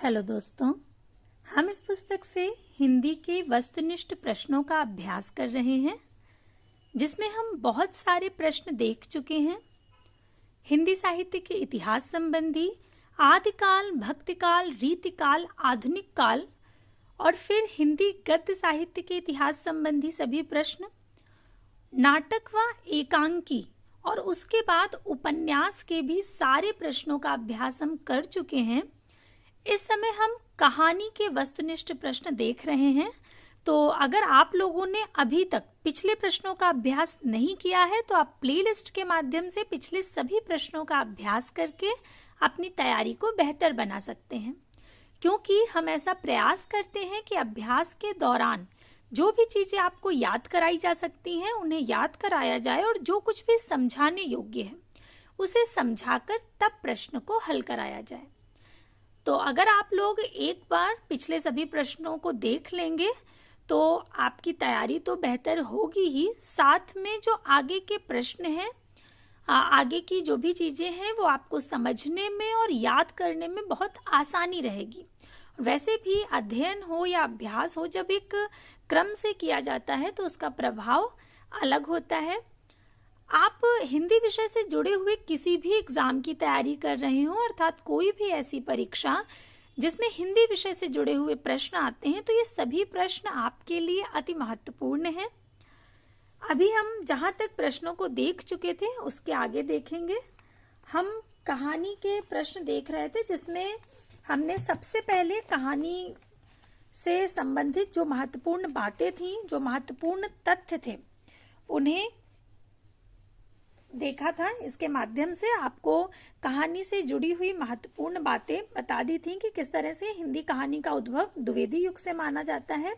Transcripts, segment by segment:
Hello दोस्तों, हम इस पुस्तक से हिंदी के वस्तुनिष्ठ प्रश्नों का अभ्यास कर रहे हैं, जिसमें हम बहुत सारे प्रश्न देख चुके हैं। हिंदी साहित्य के इतिहास संबंधी आदिकाल, भक्तिकाल, रीतिकाल, आधुनिक काल और फिर हिंदी गद्य साहित्य के इतिहास संबंधी सभी प्रश्न, नाटक व एकांकी और उसके बाद उपन्यास के भी सारे प्रश्नों का अभ्यास हम कर चुके हैं। इस समय हम कहानी के वस्तुनिष्ठ प्रश्न देख रहे हैं। तो अगर आप लोगों ने अभी तक पिछले प्रश्नों का अभ्यास नहीं किया है तो आप प्लेलिस्ट के माध्यम से पिछले सभी प्रश्नों का अभ्यास करके अपनी तैयारी को बेहतर बना सकते हैं, क्योंकि हम ऐसा प्रयास करते हैं कि अभ्यास के दौरान जो भी चीजें आपको याद कराई जा सकती हैं उन्हें याद कराया जाए और जो कुछ भी समझाने योग्य है उसे समझाकर तब प्रश्न को हल कराया जाए। तो अगर आप लोग एक बार पिछले सभी प्रश्नों को देख लेंगे तो आपकी तैयारी तो बेहतर होगी ही, साथ में जो आगे के प्रश्न हैं, आगे की जो भी चीजें हैं वो आपको समझने में और याद करने में बहुत आसानी रहेगी। वैसे भी अध्ययन हो या अभ्यास हो, जब एक क्रम से किया जाता है तो उसका प्रभाव अलग होता है। आप हिंदी विषय से जुड़े हुए किसी भी एग्जाम की तैयारी कर रहे हो, अर्थात कोई भी ऐसी परीक्षा जिसमें हिंदी विषय से जुड़े हुए प्रश्न आते हैं, तो ये सभी प्रश्न आपके लिए अति महत्वपूर्ण हैं। अभी हम जहां तक प्रश्नों को देख चुके थे उसके आगे देखेंगे। हम कहानी के प्रश्न देख रहे थे, जिसमें हमने सबसे पहले कहानी से संबंधित जो महत्वपूर्ण बातें थी, जो महत्वपूर्ण तथ्य थे, उन्हें देखा था। इसके माध्यम से आपको कहानी से जुड़ी हुई महत्वपूर्ण बातें बता दी थी कि किस तरह से हिंदी कहानी का उद्भव द्विवेदी युग से माना जाता है।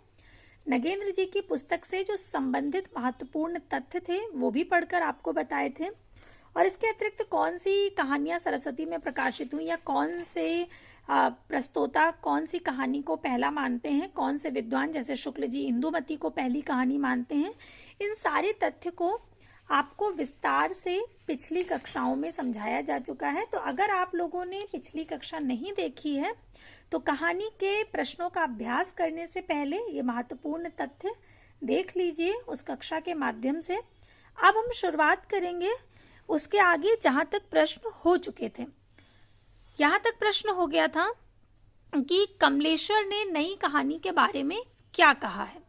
नगेंद्र जी की पुस्तक से जो संबंधित महत्वपूर्ण तथ्य थे वो भी पढ़कर आपको बताए थे। और इसके अतिरिक्त कौन सी कहानियां सरस्वती में प्रकाशित हुई या कौन से प्रस्तोता कौन सी कहानी को पहला मानते हैं, कौन से विद्वान जैसे शुक्ल जी इंदुमती को पहली कहानी मानते हैं, इन सारे तथ्य को आपको विस्तार से पिछली कक्षाओं में समझाया जा चुका है। तो अगर आप लोगों ने पिछली कक्षा नहीं देखी है तो कहानी के प्रश्नों का अभ्यास करने से पहले ये महत्वपूर्ण तथ्य देख लीजिए उस कक्षा के माध्यम से। अब हम शुरुआत करेंगे उसके आगे जहां तक प्रश्न हो चुके थे। यहां तक प्रश्न हो गया था कि कमलेश्वर ने नई कहानी के बारे में क्या कहा है।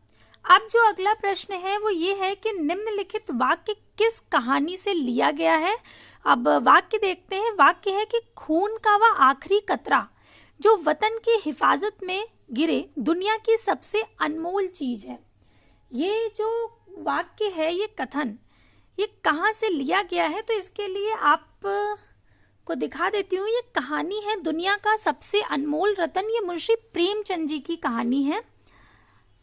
अब जो अगला प्रश्न है वो ये है कि निम्नलिखित वाक्य किस कहानी से लिया गया है। अब वाक्य देखते हैं। वाक्य है कि खून का वह आखिरी कतरा जो वतन की हिफाजत में गिरे दुनिया की सबसे अनमोल चीज है। ये जो वाक्य है, ये कथन, ये कहाँ से लिया गया है, तो इसके लिए आप को दिखा देती हूँ। ये कहानी है दुनिया का सबसे अनमोल रतन। ये मुंशी प्रेमचंद जी की कहानी है।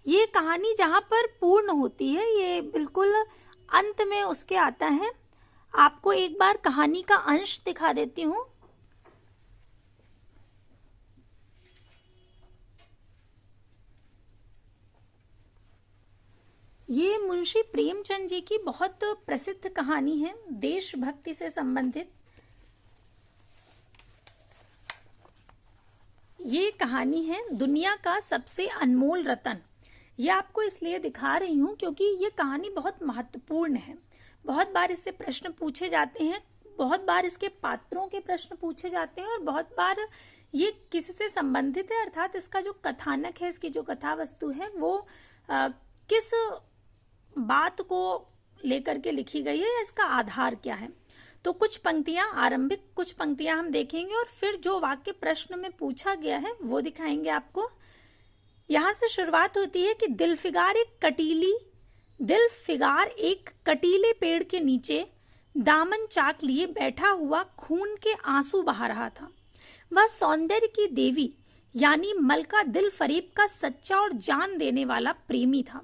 ये कहानी जहां पर पूर्ण होती है, ये बिल्कुल अंत में उसके आता है। आपको एक बार कहानी का अंश दिखा देती हूँ। ये मुंशी प्रेमचंद जी की बहुत प्रसिद्ध कहानी है, देशभक्ति से संबंधित। ये कहानी है दुनिया का सबसे अनमोल रतन। ये आपको इसलिए दिखा रही हूं क्योंकि ये कहानी बहुत महत्वपूर्ण है। बहुत बार इससे प्रश्न पूछे जाते हैं, बहुत बार इसके पात्रों के प्रश्न पूछे जाते हैं और बहुत बार ये किसी से संबंधित है, अर्थात इसका जो कथानक है, इसकी जो कथा वस्तु है वो किस बात को लेकर के लिखी गई है या इसका आधार क्या है। तो कुछ पंक्तियां, आरंभिक कुछ पंक्तियां हम देखेंगे और फिर जो वाक्य प्रश्न में पूछा गया है वो दिखाएंगे आपको। यहां से शुरुआत होती है कि दिलफिगार एक कटीले पेड़ के नीचे दामन चाक लिए बैठा हुआ खून के आंसू बहा रहा था। वह सौंदर्य की देवी यानी मलका दिलफरेब का सच्चा और जान देने वाला प्रेमी था।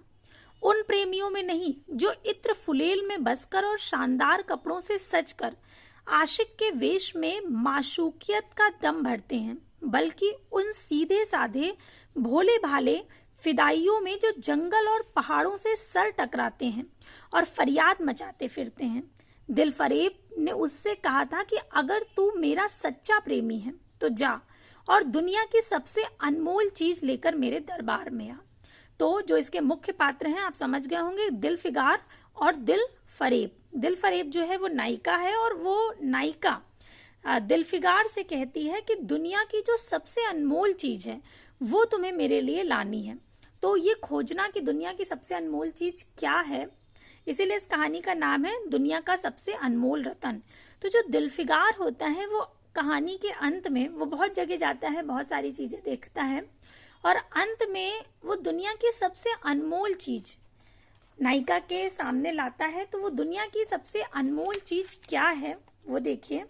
उन प्रेमियों में नहीं जो इत्र फुलेल में बसकर और शानदार कपड़ों से सजकर आशिक के वेश में माशूकियत का दम भरते हैं, बल्कि उन सीधे साधे भोले भाले फिदाइयों में जो जंगल और पहाड़ों से सर टकराते हैं और फरियाद मचाते फिरते हैं। दिलफरेब ने उससे कहा था कि अगर तू मेरा सच्चा प्रेमी है तो जा और दुनिया की सबसे अनमोल चीज लेकर मेरे दरबार में आ। तो जो इसके मुख्य पात्र हैं आप समझ गए होंगे, दिलफिगार और दिलफरेब। दिलफरेब जो है वो नायिका है और वो नायिका दिलफिगार से कहती है कि दुनिया की जो सबसे अनमोल चीज है वो तुम्हें मेरे लिए लानी है। तो ये खोजना कि दुनिया की सबसे अनमोल चीज क्या है, इसीलिए इस कहानी का नाम है दुनिया का सबसे अनमोल रतन। तो जो दिलफिगार होता है वो कहानी के अंत में वो बहुत जगह जाता है, बहुत सारी चीजें देखता है और अंत में वो दुनिया की सबसे अनमोल चीज नायिका के सामने लाता है। तो वो दुनिया की सबसे अनमोल चीज क्या है वो देखिए।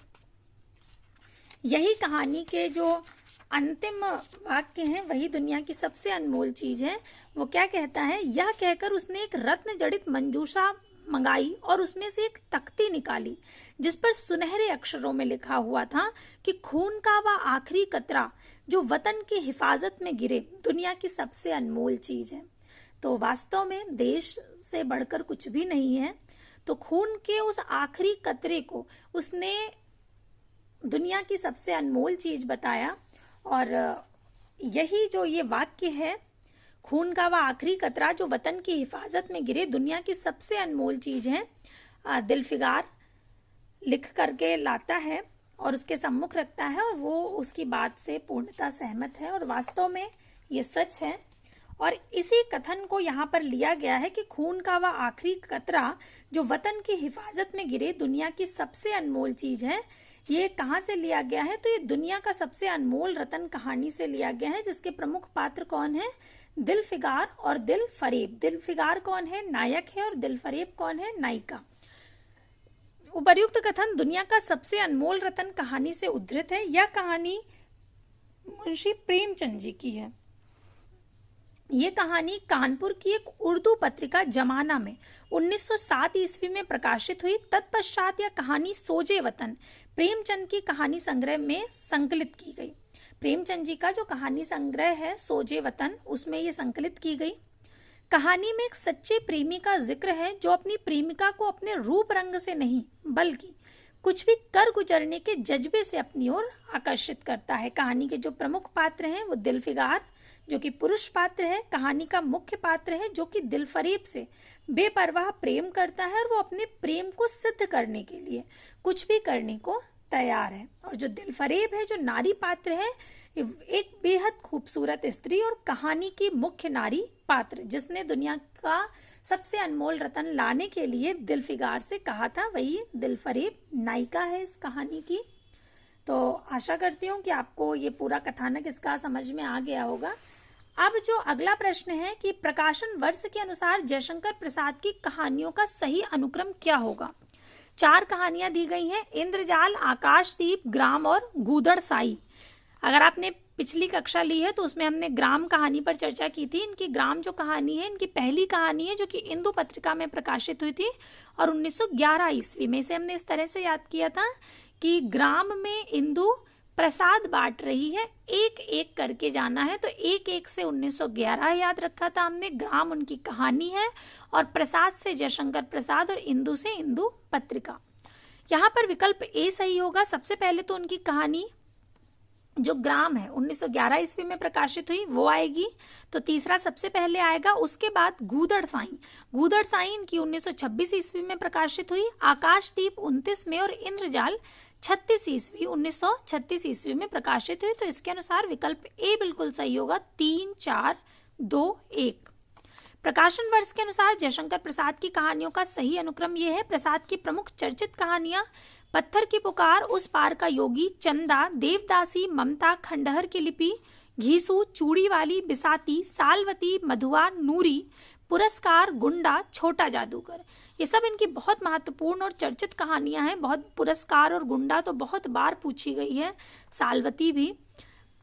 यही कहानी के जो अंतिम वाक्य हैं वही दुनिया की सबसे अनमोल चीज है। वो क्या कहता है, यह कहकर उसने एक रत्न जड़ित मंजूषा मंगाई और उसमें से एक तख्ती निकाली जिस पर सुनहरे अक्षरों में लिखा हुआ था कि खून का वह आखिरी कतरा जो वतन की हिफाजत में गिरे दुनिया की सबसे अनमोल चीज है। तो वास्तव में देश से बढ़कर कुछ भी नहीं है। तो खून के उस आखिरी कतरे को उसने दुनिया की सबसे अनमोल चीज बताया और यही जो ये वाक्य है, खून का वह आखिरी कतरा जो वतन की हिफाजत में गिरे दुनिया की सबसे अनमोल चीज है, दिलफिगार लिख करके लाता है और उसके सम्मुख रखता है और वो उसकी बात से पूर्णतः सहमत है और वास्तव में ये सच है। और इसी कथन को यहाँ पर लिया गया है कि खून का वह आखिरी कतरा जो वतन की हिफाजत में गिरे दुनिया की सबसे अनमोल चीज है। ये कहाँ से लिया गया है, तो ये दुनिया का सबसे अनमोल रतन कहानी से लिया गया है जिसके प्रमुख पात्र कौन है, दिलफिगार और दिलफरेब। दिलफिगार कौन है, नायक है और दिलफरेब कौन है, नायिका। उपर्युक्त कथन दुनिया का सबसे अनमोल रतन कहानी से उद्धृत है। यह कहानी मुंशी प्रेमचंद जी की है। ये कहानी कानपुर की एक उर्दू पत्रिका जमाना में 1907 ईस्वी में प्रकाशित हुई। तत्पश्चात यह कहानी सोजे वतन प्रेमचंद की कहानी संग्रह में संकलित की गई। प्रेमचंद जी का जो कहानी संग्रह है सोजे वतन, उसमें ये संकलित की गई। कहानी में एक सच्चे प्रेमी का जिक्र है जो अपनी प्रेमिका को अपने रूप रंग से नहीं बल्कि कुछ भी कर गुजरने के जज्बे से अपनी ओर आकर्षित करता है। कहानी के जो प्रमुख पात्र हैं वो दिलफिगार जो कि पुरुष पात्र है, कहानी का मुख्य पात्र है जो कि दिलफरेब से बेपरवाह प्रेम करता है और वो अपने प्रेम को सिद्ध करने के लिए कुछ भी करने को तैयार है। और जो दिलफरेब है, जो नारी पात्र है, एक बेहद खूबसूरत स्त्री और कहानी की मुख्य नारी पात्र जिसने दुनिया का सबसे अनमोल रतन लाने के लिए दिलफिगार से कहा था, वही दिलफरेब नायिका है इस कहानी की। तो आशा करती हूँ कि आपको ये पूरा कथानक इसका समझ में आ गया होगा। अब जो अगला प्रश्न है कि प्रकाशन वर्ष के अनुसार जयशंकर प्रसाद की कहानियों का सही अनुक्रम क्या होगा। 4 कहानियां दी गई हैं, इंद्रजाल, आकाशदीप, ग्राम और गूदड़ साई। अगर आपने पिछली कक्षा ली है तो उसमें हमने ग्राम कहानी पर चर्चा की थी। इनकी ग्राम जो कहानी है, इनकी पहली कहानी है जो कि इंदु पत्रिका में प्रकाशित हुई थी और 1911 ईस्वी में। इसे हमने इस तरह से याद किया था कि ग्राम में इंदु प्रसाद बांट रही है, एक एक करके जाना है। तो एक एक से 1911 याद रखा था हमने, ग्राम उनकी कहानी है और प्रसाद से जयशंकर प्रसाद और इंदु से इंदु पत्रिका। यहाँ पर विकल्प ए सही होगा। सबसे पहले तो उनकी कहानी जो ग्राम है 1911 ईस्वी में प्रकाशित हुई वो आएगी, तो तीसरा सबसे पहले आएगा। उसके बाद गूदड़ साई, गूदड़ साई इनकी 1926 ईस्वी में प्रकाशित हुई। आकाशदीप 29 में और इंद्रजाल 1936 ईस्वी में प्रकाशित हुई। तो इसके अनुसार विकल्प ए बिल्कुल सही होगा, 3, 4, 2, 1। प्रकाशन वर्ष के अनुसार जयशंकर प्रसाद की कहानियों का सही अनुक्रम यह है। प्रसाद की प्रमुख चर्चित कहानियां पत्थर की पुकार, उस पार का योगी, चंदा, देवदासी, ममता, खंडहर की लिपि, घीसू, चूड़ी वाली, बिसाती, सालवती, मधुआ, नूरी, पुरस्कार, गुंडा, छोटा जादूगर, ये सब इनकी बहुत महत्वपूर्ण और चर्चित कहानियां हैं। बहुत पुरस्कार और गुंडा तो बहुत बार पूछी गई है, सालवती भी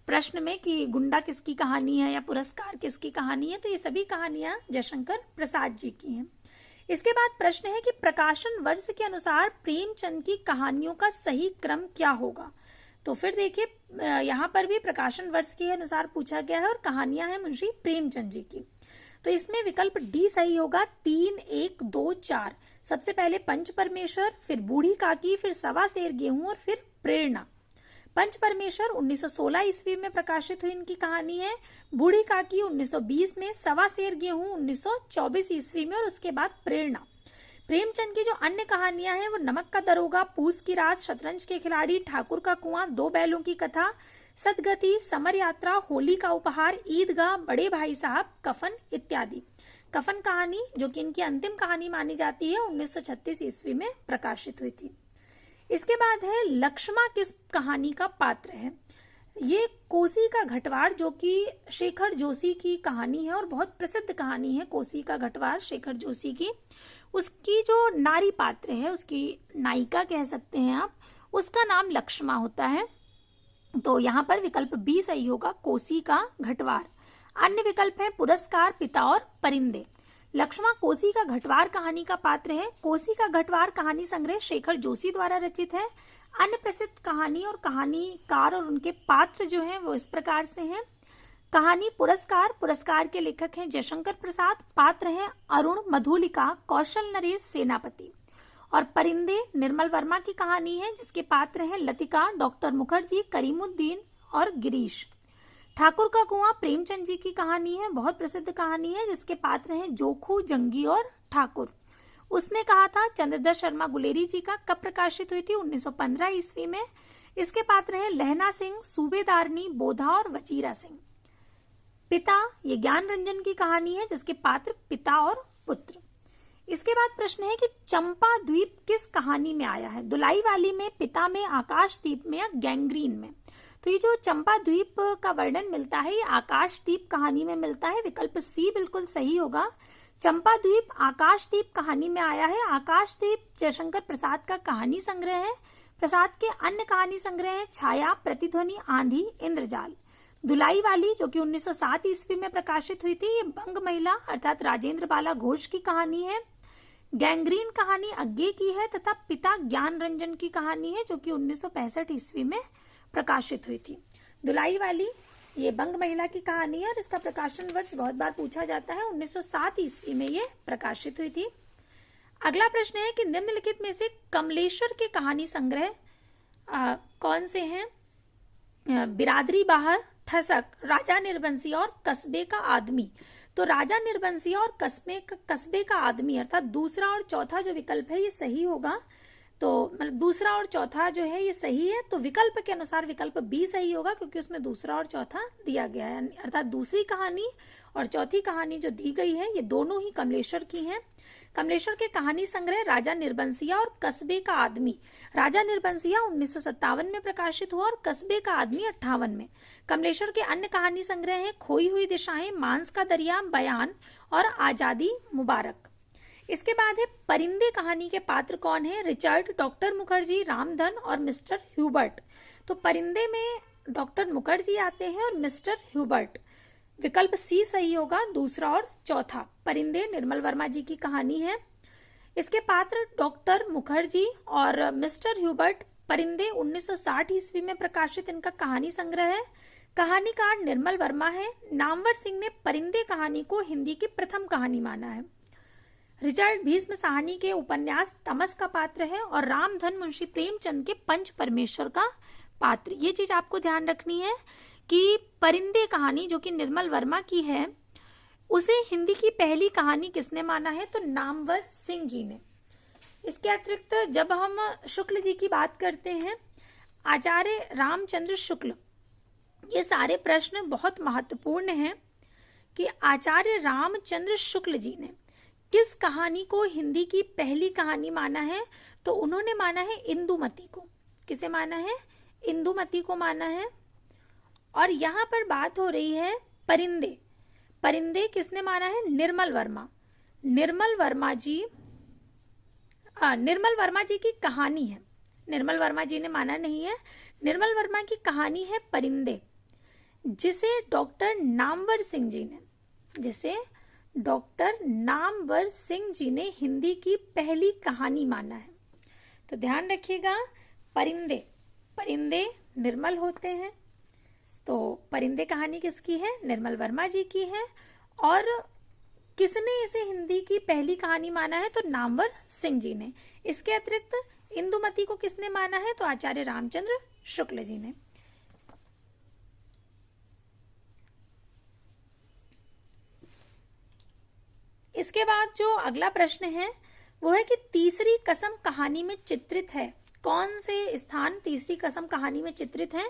प्रश्न में कि गुंडा किसकी कहानी है या पुरस्कार किसकी कहानी है। तो ये सभी कहानियां जयशंकर प्रसाद जी की हैं। इसके बाद प्रश्न है कि प्रकाशन वर्ष के अनुसार प्रेमचंद की कहानियों का सही क्रम क्या होगा। तो फिर देखिए यहाँ पर भी प्रकाशन वर्ष के अनुसार पूछा गया है और कहानियां हैं मुंशी प्रेमचंद जी की। तो इसमें विकल्प डी सही होगा, 3, 1, 2, 4। सबसे पहले पंच परमेश्वर, फिर बूढ़ी काकी, फिर सवा सेर गेहूं और फिर प्रेरणा। पंच परमेश्वर 1916 ईस्वी में प्रकाशित हुई इनकी कहानी है। बूढ़ी काकी 1920 में, सवा सेर गेहूं 1924 ईस्वी में, और उसके बाद प्रेरणा। प्रेमचंद की जो अन्य कहानियां हैं वो नमक का दरोगा, पूस की रात, शतरंज के खिलाड़ी, ठाकुर का कुआं, दो बैलों की कथा, सदगति, समर यात्रा, होली का उपहार, ईदगाह, बड़े भाई साहब, कफन इत्यादि। कफन कहानी जो कि इनकी अंतिम कहानी मानी जाती है 1936 ईस्वी में प्रकाशित हुई थी। इसके बाद है लक्ष्मा किस कहानी का पात्र है। ये कोसी का घटवार जो कि शेखर जोशी की कहानी है और बहुत प्रसिद्ध कहानी है कोसी का घटवार शेखर जोशी की। उसकी जो नारी पात्र है, उसकी नायिका कह सकते हैं आप, उसका नाम लक्ष्मा होता है। तो यहाँ पर विकल्प बी सही होगा, कोसी का घटवार। अन्य विकल्प है पुरस्कार, पिता और परिंदे। लक्ष्मा कोसी का घटवार कहानी का पात्र है। कोसी का घटवार कहानी संग्रह शेखर जोशी द्वारा रचित है। अन्य प्रसिद्ध कहानी और कहानीकार और उनके पात्र जो हैं वो इस प्रकार से हैं। कहानी पुरस्कार, पुरस्कार के लेखक हैं जयशंकर प्रसाद, पात्र हैं अरुण, मधुलिका, कौशल नरेश, सेनापति। और परिंदे निर्मल वर्मा की कहानी है जिसके पात्र हैं लतिका, डॉक्टर मुखर्जी, करीमुद्दीन और गिरीश। ठाकुर का कुआं प्रेमचंद जी की कहानी है, बहुत प्रसिद्ध कहानी है जिसके पात्र हैं जोखू, जंगी और ठाकुर। उसने कहा था चंद्रधर शर्मा गुलेरी जी का कब प्रकाशित हुई थी? 1915 ईस्वी में। इसके पात्र हैं लहना सिंह, सूबेदारनी, बोधा और वजीरा सिंह। पिता, ये ज्ञान रंजन की कहानी है जिसके पात्र पिता और पुत्र। इसके बाद प्रश्न है कि चंपा द्वीप किस कहानी में आया है? दुलाई वाली में, पिता में, आकाशदीप में या गैंग्रीन में? तो ये जो चंपा द्वीप का वर्णन मिलता है ये आकाशदीप कहानी में मिलता है। विकल्प सी बिल्कुल सही होगा। चंपा द्वीप आकाशदीप कहानी में आया है। आकाशदीप जयशंकर प्रसाद का कहानी संग्रह है। प्रसाद के अन्य कहानी संग्रह है छाया, प्रतिध्वनि, आंधी, इंद्रजाल। दुलाई वाली जो कि 1907 ईस्वी में प्रकाशित हुई थी, ये बंग महिला अर्थात राजेंद्र बाला घोष की कहानी है। गैंग्रीन कहानी अज्ञे की है तथा पिता ज्ञान रंजन की कहानी है जो कि 1965 ईस्वी में प्रकाशित हुई थी। दुलाई वाली ये बंग महिला की कहानी है और इसका प्रकाशन वर्ष बहुत बार पूछा जाता है, 1907 ईस्वी में ये प्रकाशित हुई थी। अगला प्रश्न है कि निम्नलिखित में से कमलेश्वर के कहानी संग्रह कौन से हैं? बिरादरी बाहर, ठसक, राजा निर्बंसी और कस्बे का आदमी। तो राजा निर्बंसी और कस्बे का आदमी अर्थात दूसरा और चौथा जो विकल्प है ये सही होगा। तो मतलब दूसरा और चौथा जो है ये सही है, तो विकल्प के अनुसार विकल्प बी सही होगा क्योंकि उसमें दूसरा और चौथा दिया गया है। अर्थात दूसरी कहानी और चौथी कहानी जो दी गई है ये दोनों ही कमलेश्वर की हैं। कमलेश्वर के कहानी संग्रह राजा निर्बंसिया और कस्बे का आदमी। राजा निर्बंसिया 1957 में प्रकाशित हुआ और कस्बे का आदमी 58 में। कमलेश्वर के अन्य कहानी संग्रह हैं खोई हुई दिशाएं, मांस का दरिया, बयान और आजादी मुबारक। इसके बाद है परिंदे कहानी के पात्र कौन है? रिचर्ड, डॉक्टर मुखर्जी, रामधन और मिस्टर ह्यूबर्ट। तो परिंदे में डॉक्टर मुखर्जी आते हैं और मिस्टर ह्यूबर्ट। विकल्प सी सही होगा, दूसरा और चौथा। परिंदे निर्मल वर्मा जी की कहानी है। इसके पात्र डॉक्टर मुखर्जी और मिस्टर ह्यूबर्ट। परिंदे 1960 ईस्वी में प्रकाशित इनका कहानी संग्रह है। कहानीकार निर्मल वर्मा है। नामवर सिंह ने परिंदे कहानी को हिंदी की प्रथम कहानी माना है। रिचर्ड भीष्म साहनी के उपन्यास तमस का पात्र है और रामधन मुंशी प्रेमचंद के पंच परमेश्वर का पात्र। ये चीज आपको ध्यान रखनी है कि परिंदे कहानी जो कि निर्मल वर्मा की है उसे हिंदी की पहली कहानी किसने माना है? तो नामवर सिंह जी ने। इसके अतिरिक्त जब हम शुक्ल जी की बात करते हैं, आचार्य रामचंद्र शुक्ल, ये सारे प्रश्न बहुत महत्वपूर्ण हैं कि आचार्य रामचंद्र शुक्ल जी ने किस कहानी को हिंदी की पहली कहानी माना है? तो उन्होंने माना है इंदुमती को। किसे माना है? इंदुमती को माना है। और यहाँ पर बात हो रही है परिंदे। परिंदे किसने माना है? निर्मल वर्मा। निर्मल वर्मा जी की कहानी है। निर्मल वर्मा जी ने माना नहीं है। निर्मल वर्मा की कहानी है परिंदे, जिसे डॉक्टर नामवर सिंह जी ने हिंदी की पहली कहानी माना है। तो ध्यान रखिएगा, परिंदे निर्मल होते हैं। तो परिंदे कहानी किसकी है? निर्मल वर्मा जी की है। और किसने इसे हिंदी की पहली कहानी माना है? तो नामवर सिंह जी ने। इसके अतिरिक्त इंदुमती को किसने माना है? तो आचार्य रामचंद्र शुक्ल जी ने। इसके बाद जो अगला प्रश्न है वो है कि तीसरी कसम कहानी में चित्रित है। कौन से स्थान तीसरी कसम कहानी में चित्रित हैं?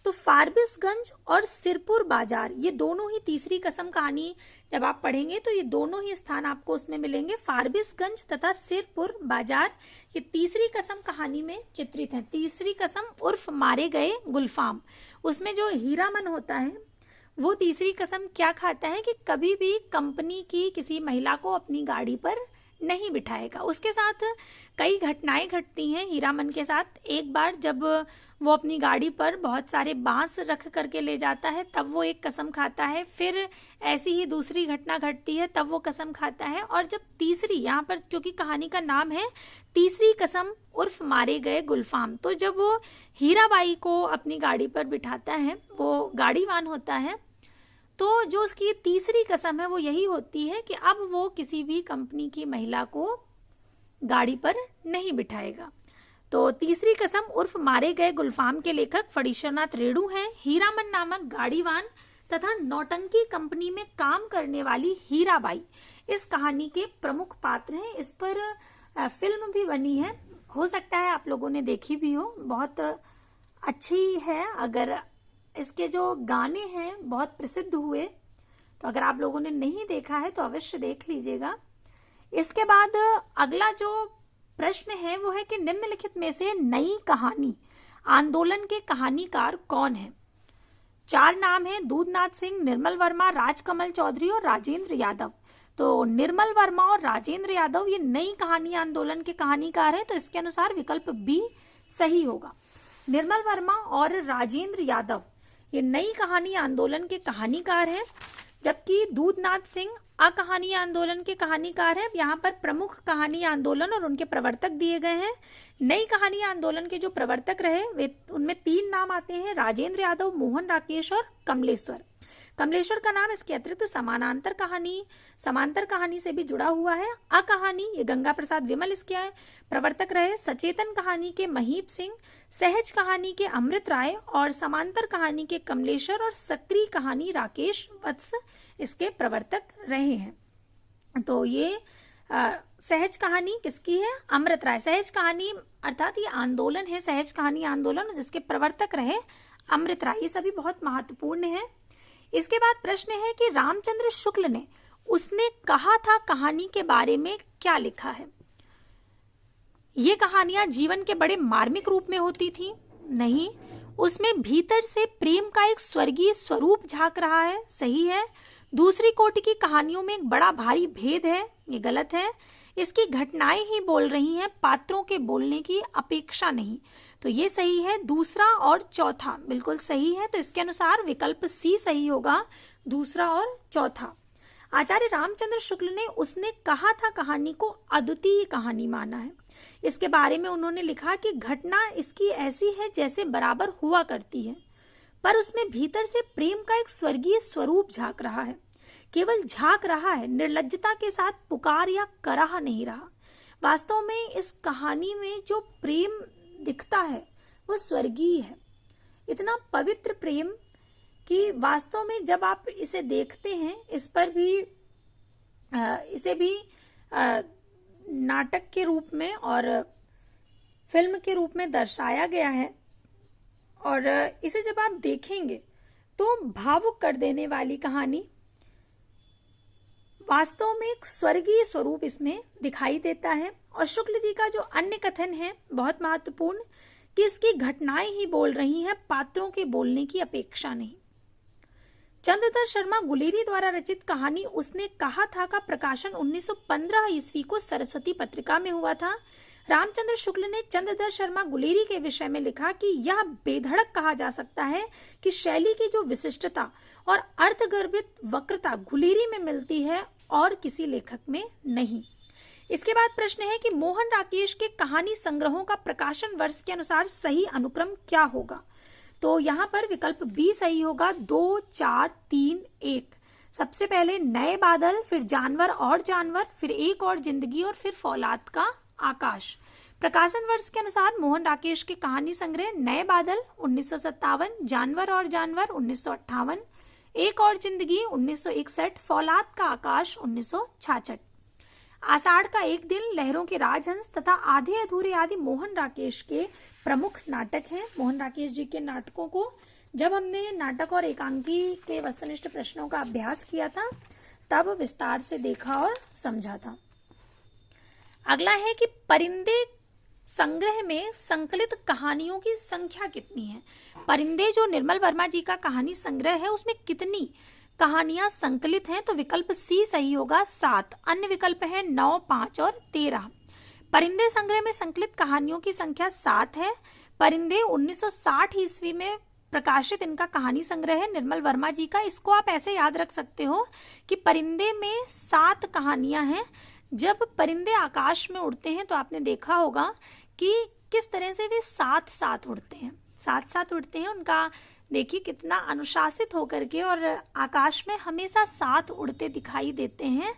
तो फारबिसगंज और सिरपुर बाजार, ये दोनों ही तीसरी कसम कहानी जब आप पढ़ेंगे तो ये दोनों ही स्थान आपको उसमें मिलेंगे। फारबिसगंज तथा सिरपुर बाजार ये तीसरी कसम कहानी में चित्रित हैं। तीसरी कसम उर्फ मारे गए गुलफाम, उसमें जो हीरामन होता है वो तीसरी कसम क्या खाता है कि कभी भी कंपनी की किसी महिला को अपनी गाड़ी पर नहीं बिठाएगा। उसके साथ कई घटनाएं घटती हैं हीरामन के साथ। एक बार जब वो अपनी गाड़ी पर बहुत सारे बांस रख करके ले जाता है तब वो एक कसम खाता है, फिर ऐसी ही दूसरी घटना घटती है तब वो कसम खाता है, और जब तीसरी, यहाँ पर क्योंकि कहानी का नाम है तीसरी कसम उर्फ मारे गए गुलफाम, तो जब वो हीराबाई को अपनी गाड़ी पर बिठाता है, वो गाड़ीवान होता है, तो जो उसकी तीसरी कसम है वो यही होती है कि अब वो किसी भी कंपनी की महिला को गाड़ी पर नहीं बिठाएगा। तो तीसरी कसम उर्फ मारे गए गुलफाम के लेखक फणीश्वरनाथ रेणु हैं। हीरामन नामक गाड़ीवान तथा नौटंकी कंपनी में काम करने वाली हीराबाई इस कहानी के प्रमुख पात्र हैं। इस पर फिल्म भी बनी है, हो सकता है आप लोगों ने देखी भी हो, बहुत अच्छी है। अगर इसके जो गाने हैं बहुत प्रसिद्ध हुए, तो अगर आप लोगों ने नहीं देखा है तो अवश्य देख लीजिएगा। इसके बाद अगला जो प्रश्न है वो है कि निम्नलिखित में से नई कहानी आंदोलन के कहानीकार कौन है? 4 नाम है, दूधनाथ सिंह, निर्मल वर्मा, राजकमल चौधरी और राजेंद्र यादव। तो निर्मल वर्मा और राजेंद्र यादव ये नई कहानी आंदोलन के कहानीकार है, तो इसके अनुसार विकल्प बी सही होगा। निर्मल वर्मा और राजेंद्र यादव ये नई कहानी आंदोलन के कहानीकार हैं, जबकि दूधनाथ सिंह अकहानी आंदोलन के कहानीकार हैं। यहाँ पर प्रमुख कहानी आंदोलन और उनके प्रवर्तक दिए गए हैं। नई कहानी आंदोलन के जो प्रवर्तक रहे वे, उनमें 3 नाम आते हैं, राजेंद्र यादव, मोहन राकेश और कमलेश्वर। कमलेश्वर का नाम इसके अतिरिक्त समांतर कहानी से भी जुड़ा हुआ है। अकहानी ये गंगा प्रसाद विमल इसके प्रवर्तक रहे। सचेतन कहानी के महीप सिंह, सहज कहानी के अमृत राय और समांतर कहानी के कमलेश्वर और सक्रिय कहानी राकेश वत्स इसके प्रवर्तक रहे हैं। तो ये सहज कहानी किसकी है? अमृत राय। सहज कहानी अर्थात ये आंदोलन है, सहज कहानी आंदोलन, जिसके प्रवर्तक रहे अमृत राय। ये सभी बहुत महत्वपूर्ण है। इसके बाद प्रश्न है कि रामचंद्र शुक्ल ने उसने कहा था कहानी के बारे में क्या लिखा है? ये कहानियां जीवन के बड़े मार्मिक रूप में होती थी? नहीं, उसमें भीतर से प्रेम का एक स्वर्गीय स्वरूप झांक रहा है। सही है। दूसरी कोटि की कहानियों में एक बड़ा भारी भेद है। ये गलत है। इसकी घटनाएं ही बोल रही हैं, पात्रों के बोलने की अपेक्षा नहीं। तो ये सही है। दूसरा और चौथा बिल्कुल सही है। तो इसके अनुसार विकल्प सी सही होगा, दूसरा और चौथा। आचार्य रामचंद्र शुक्ल ने उसने कहा था कहानी को अद्वितीय कहानी माना है। इसके बारे में उन्होंने लिखा कि घटना इसकी ऐसी है जैसे बराबर हुआ करती है, पर उसमें भीतर से प्रेम का एक स्वर्गीय स्वरूप झांक रहा है। केवल झांक रहा है, निर्लज्जता के साथ पुकार या कराह नहीं रहा। वास्तव में इस कहानी में जो प्रेम दिखता है वो स्वर्गीय है, इतना पवित्र प्रेम कि वास्तव में जब आप इसे देखते हैं, इस पर भी इसे भी नाटक के रूप में और फिल्म के रूप में दर्शाया गया है, और इसे जब आप देखेंगे तो भावुक कर देने वाली कहानी, वास्तव में एक स्वर्गीय स्वरूप इसमें दिखाई देता है। और शुक्ल जी का जो अन्य कथन है बहुत महत्वपूर्ण कि इसकी घटनाएं ही बोल रही हैं, पात्रों के बोलने की अपेक्षा नहीं। चंद्रधर शर्मा गुलेरी द्वारा रचित कहानी उसने कहा था का प्रकाशन 1915 ईस्वी को सरस्वती पत्रिका में हुआ था। रामचंद्र शुक्ल ने चंद्रधर शर्मा गुलेरी के विषय में लिखा कि यह बेधड़क कहा जा सकता है कि शैली की जो विशिष्टता और अर्थगर्भित वक्रता गुलेरी में मिलती है और किसी लेखक में नहीं। इसके बाद प्रश्न है कि मोहन राकेश के कहानी संग्रहों का प्रकाशन वर्ष के अनुसार सही अनुक्रम क्या होगा? तो यहाँ पर विकल्प बी सही होगा, 2, 4, 3, 1। सबसे पहले नए बादल, फिर जानवर और जानवर, फिर एक और जिंदगी और फिर फौलाद का आकाश। प्रकाशन वर्ष के अनुसार मोहन राकेश के कहानी संग्रह नए बादल 1957, जानवर और जानवर 1958, एक और जिंदगी 1961, फौलाद का आकाश 1966। आषाढ़ का एक दिन, लहरों के राजहंस तथा आधे अधूरे आदि मोहन राकेश के प्रमुख नाटक हैं। मोहन राकेश जी के नाटकों को जब हमने नाटक और एकांकी के वस्तुनिष्ठ प्रश्नों का अभ्यास किया था तब विस्तार से देखा और समझा था। अगला है कि परिंदे संग्रह में संकलित कहानियों की संख्या कितनी है। परिंदे जो निर्मल वर्मा जी का कहानी संग्रह है उसमें कितनी कहानियां संकलित हैं? तो विकल्प सी सही होगा, 7। अन्य विकल्प है 9, 5 और 13। परिंदे संग्रह में संकलित कहानियों की संख्या 7 है। परिंदे 1960 ईस्वी में प्रकाशित इनका कहानी संग्रह है निर्मल वर्मा जी का। इसको आप ऐसे याद रख सकते हो कि परिंदे में 7 कहानियां हैं। जब परिंदे आकाश में उड़ते हैं तो आपने देखा होगा कि किस तरह से वे साथ साथ उड़ते हैं, साथ साथ उड़ते हैं। उनका देखिए कितना अनुशासित होकर के और आकाश में हमेशा साथ उड़ते दिखाई देते हैं।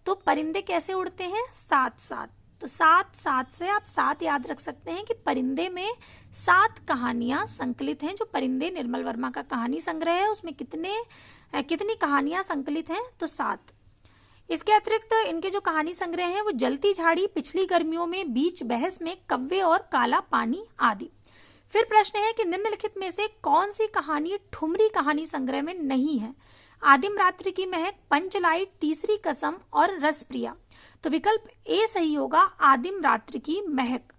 तो परिंदे कैसे उड़ते हैं? साथ साथ। तो साथ साथ से आप 7 याद रख सकते हैं कि परिंदे में 7 कहानियां संकलित हैं। जो परिंदे निर्मल वर्मा का कहानी संग्रह है उसमें कितनी कहानियां संकलित हैं? तो 7। इसके अतिरिक्त इनके जो कहानी संग्रह है वो जलती झाड़ी, पिछली गर्मियों में, बीच बहस में, कव्वे और काला पानी आदि। फिर प्रश्न है कि निम्नलिखित में से कौन सी कहानी ठुमरी कहानी संग्रह में नहीं है? आदिम रात्रि की महक, पंचलाइट, तीसरी कसम और रसप्रिया। तो विकल्प ए सही होगा, आदिम रात्रि की महक।